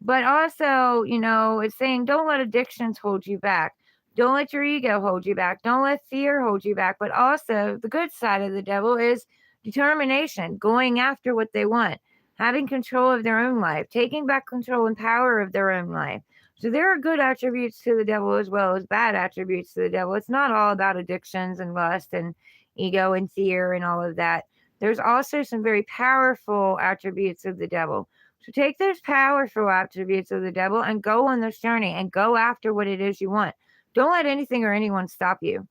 But also, it's saying don't let addictions hold you back. Don't let your ego hold you back. Don't let fear hold you back. But also, the good side of the devil is determination, going after what they want, having control of their own life, taking back control and power of their own life. So there are good attributes to the devil as well as bad attributes to the devil. It's not all about addictions and lust and ego and fear and all of that. there's also some very powerful attributes of the devil. So take those powerful attributes of the devil and go on this journey and go after what it is you want. Don't let anything or anyone stop you.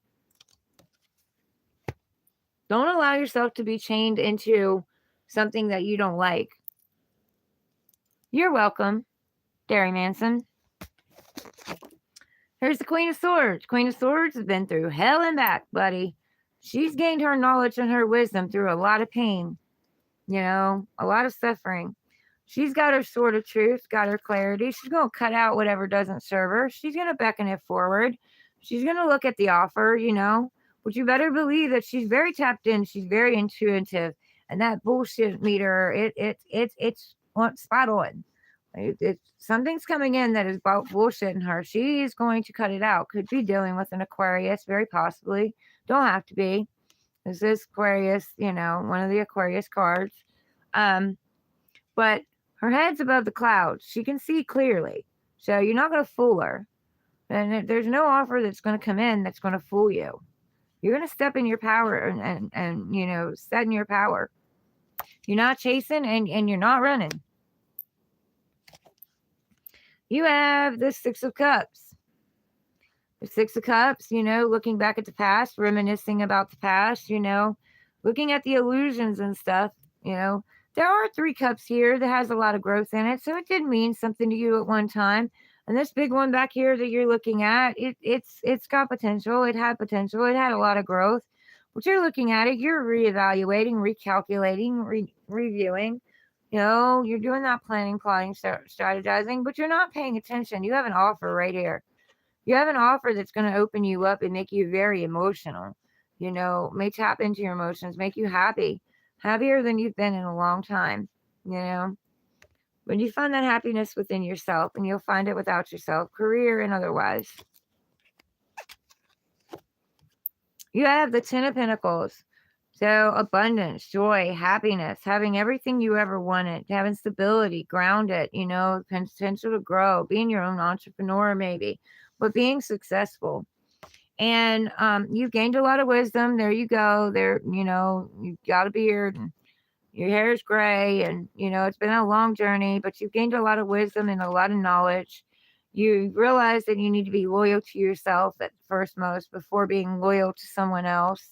Don't allow yourself to be chained into something that you don't like. You're welcome, Derry Manson. Here's the Queen of Swords. Queen of Swords has been through hell and back, buddy. She's gained her knowledge and her wisdom through a lot of pain, a lot of suffering. She's got her sword of truth, got her clarity. She's going to cut out whatever doesn't serve her. She's going to beckon it forward. She's going to look at the offer, But you better believe that she's very tapped in. She's very intuitive. And that bullshit meter, it's spot on. Something's coming in that is about bullshitting her. She is going to cut it out. Could be dealing with an Aquarius, very possibly. Don't have to be. This is Aquarius, one of the Aquarius cards. But her head's above the clouds. She can see clearly. So you're not going to fool her. And there's no offer that's going to come in that's going to fool you. You're going to step in your power and set in your power. You're not chasing and you're not running. You have the Six of Cups. The Six of Cups, looking back at the past, reminiscing about the past, looking at the illusions and stuff, There are 3 cups here that has a lot of growth in it, so it did mean something to you at one time. And this big one back here that you're looking at, it's got potential. It had potential. It had a lot of growth. But you're looking at it, you're reevaluating, recalculating, reviewing. You're doing that planning, plotting, strategizing, but you're not paying attention. You have an offer right here. You have an offer that's going to open you up and make you very emotional. May tap into your emotions, make you happy, happier than you've been in a long time. When you find that happiness within yourself, and you'll find it without yourself, career and otherwise. You have the 10 of Pentacles. So abundance, joy, happiness, having everything you ever wanted, having stability, grounded, potential to grow, being your own entrepreneur maybe, but being successful. And you've gained a lot of wisdom. There you go. You've got a beard and your hair is gray and, it's been a long journey, but you've gained a lot of wisdom and a lot of knowledge. You realize that you need to be loyal to yourself at first most before being loyal to someone else.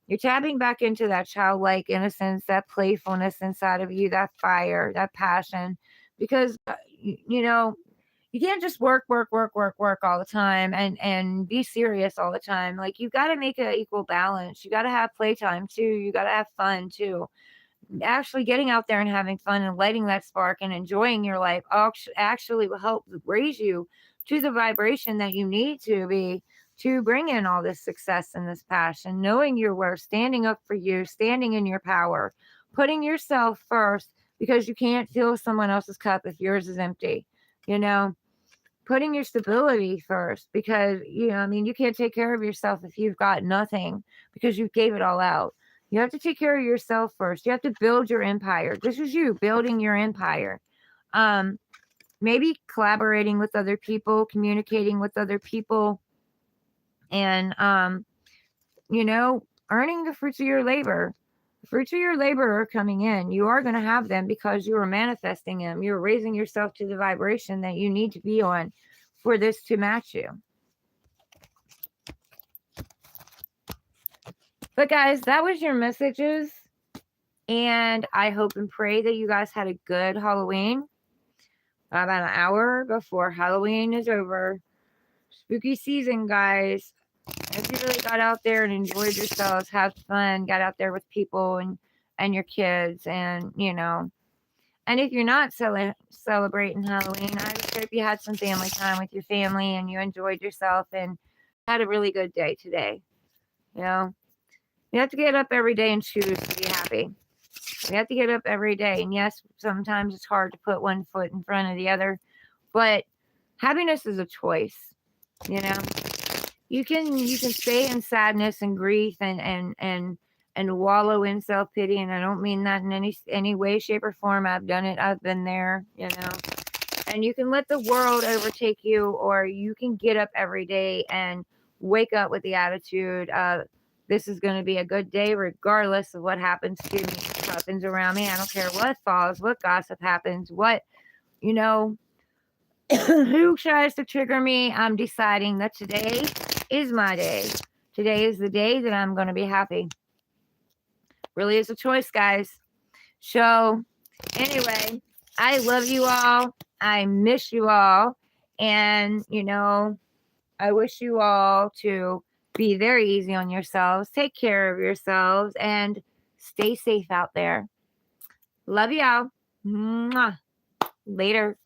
You're tapping back into that childlike innocence, that playfulness inside of you, that fire, that passion, because, you can't just work all the time and be serious all the time. Like, you've got to make an equal balance. You got to have playtime too. You got to have fun too. Actually getting out there and having fun and lighting that spark and enjoying your life actually will help raise you to the vibration that you need to be to bring in all this success and this passion, knowing your worth, standing up for you, standing in your power, putting yourself first, because you can't fill someone else's cup if yours is empty, putting your stability first, because, you can't take care of yourself if you've got nothing, because you gave it all out. You have to take care of yourself first. You have to build your empire. This is you building your empire. Maybe collaborating with other people, communicating with other people, and, earning the fruits of your labor. The fruits of your labor are coming in. You are going to have them because you are manifesting them. You're raising yourself to the vibration that you need to be on for this to match you. But guys, that was your messages. And I hope and pray that you guys had a good Halloween. About an hour before Halloween is over. Spooky season, guys. If you really got out there and enjoyed yourselves, have fun, got out there with people and your kids, and, and if you're not celebrating Halloween, I just hope you had some family time with your family and you enjoyed yourself and had a really good day today. You have to get up every day and choose to be happy. You have to get up every day. And yes, sometimes it's hard to put one foot in front of the other, but happiness is a choice. You can stay in sadness and grief and wallow in self-pity. And I don't mean that in any way, shape, or form. I've done it. I've been there, and you can let the world overtake you, or you can get up every day and wake up with the attitude of this is going to be a good day regardless of what happens to me, what happens around me. I don't care what falls, what gossip happens, what, you know, who tries to trigger me. I'm deciding that today is my day. Today is the day that I'm going to be happy. Really is a choice, guys. So, anyway, I love you all. I miss you all. And, you know, I wish you all to be very easy on yourselves. Take care of yourselves and stay safe out there. Love y'all. Mwah. Later.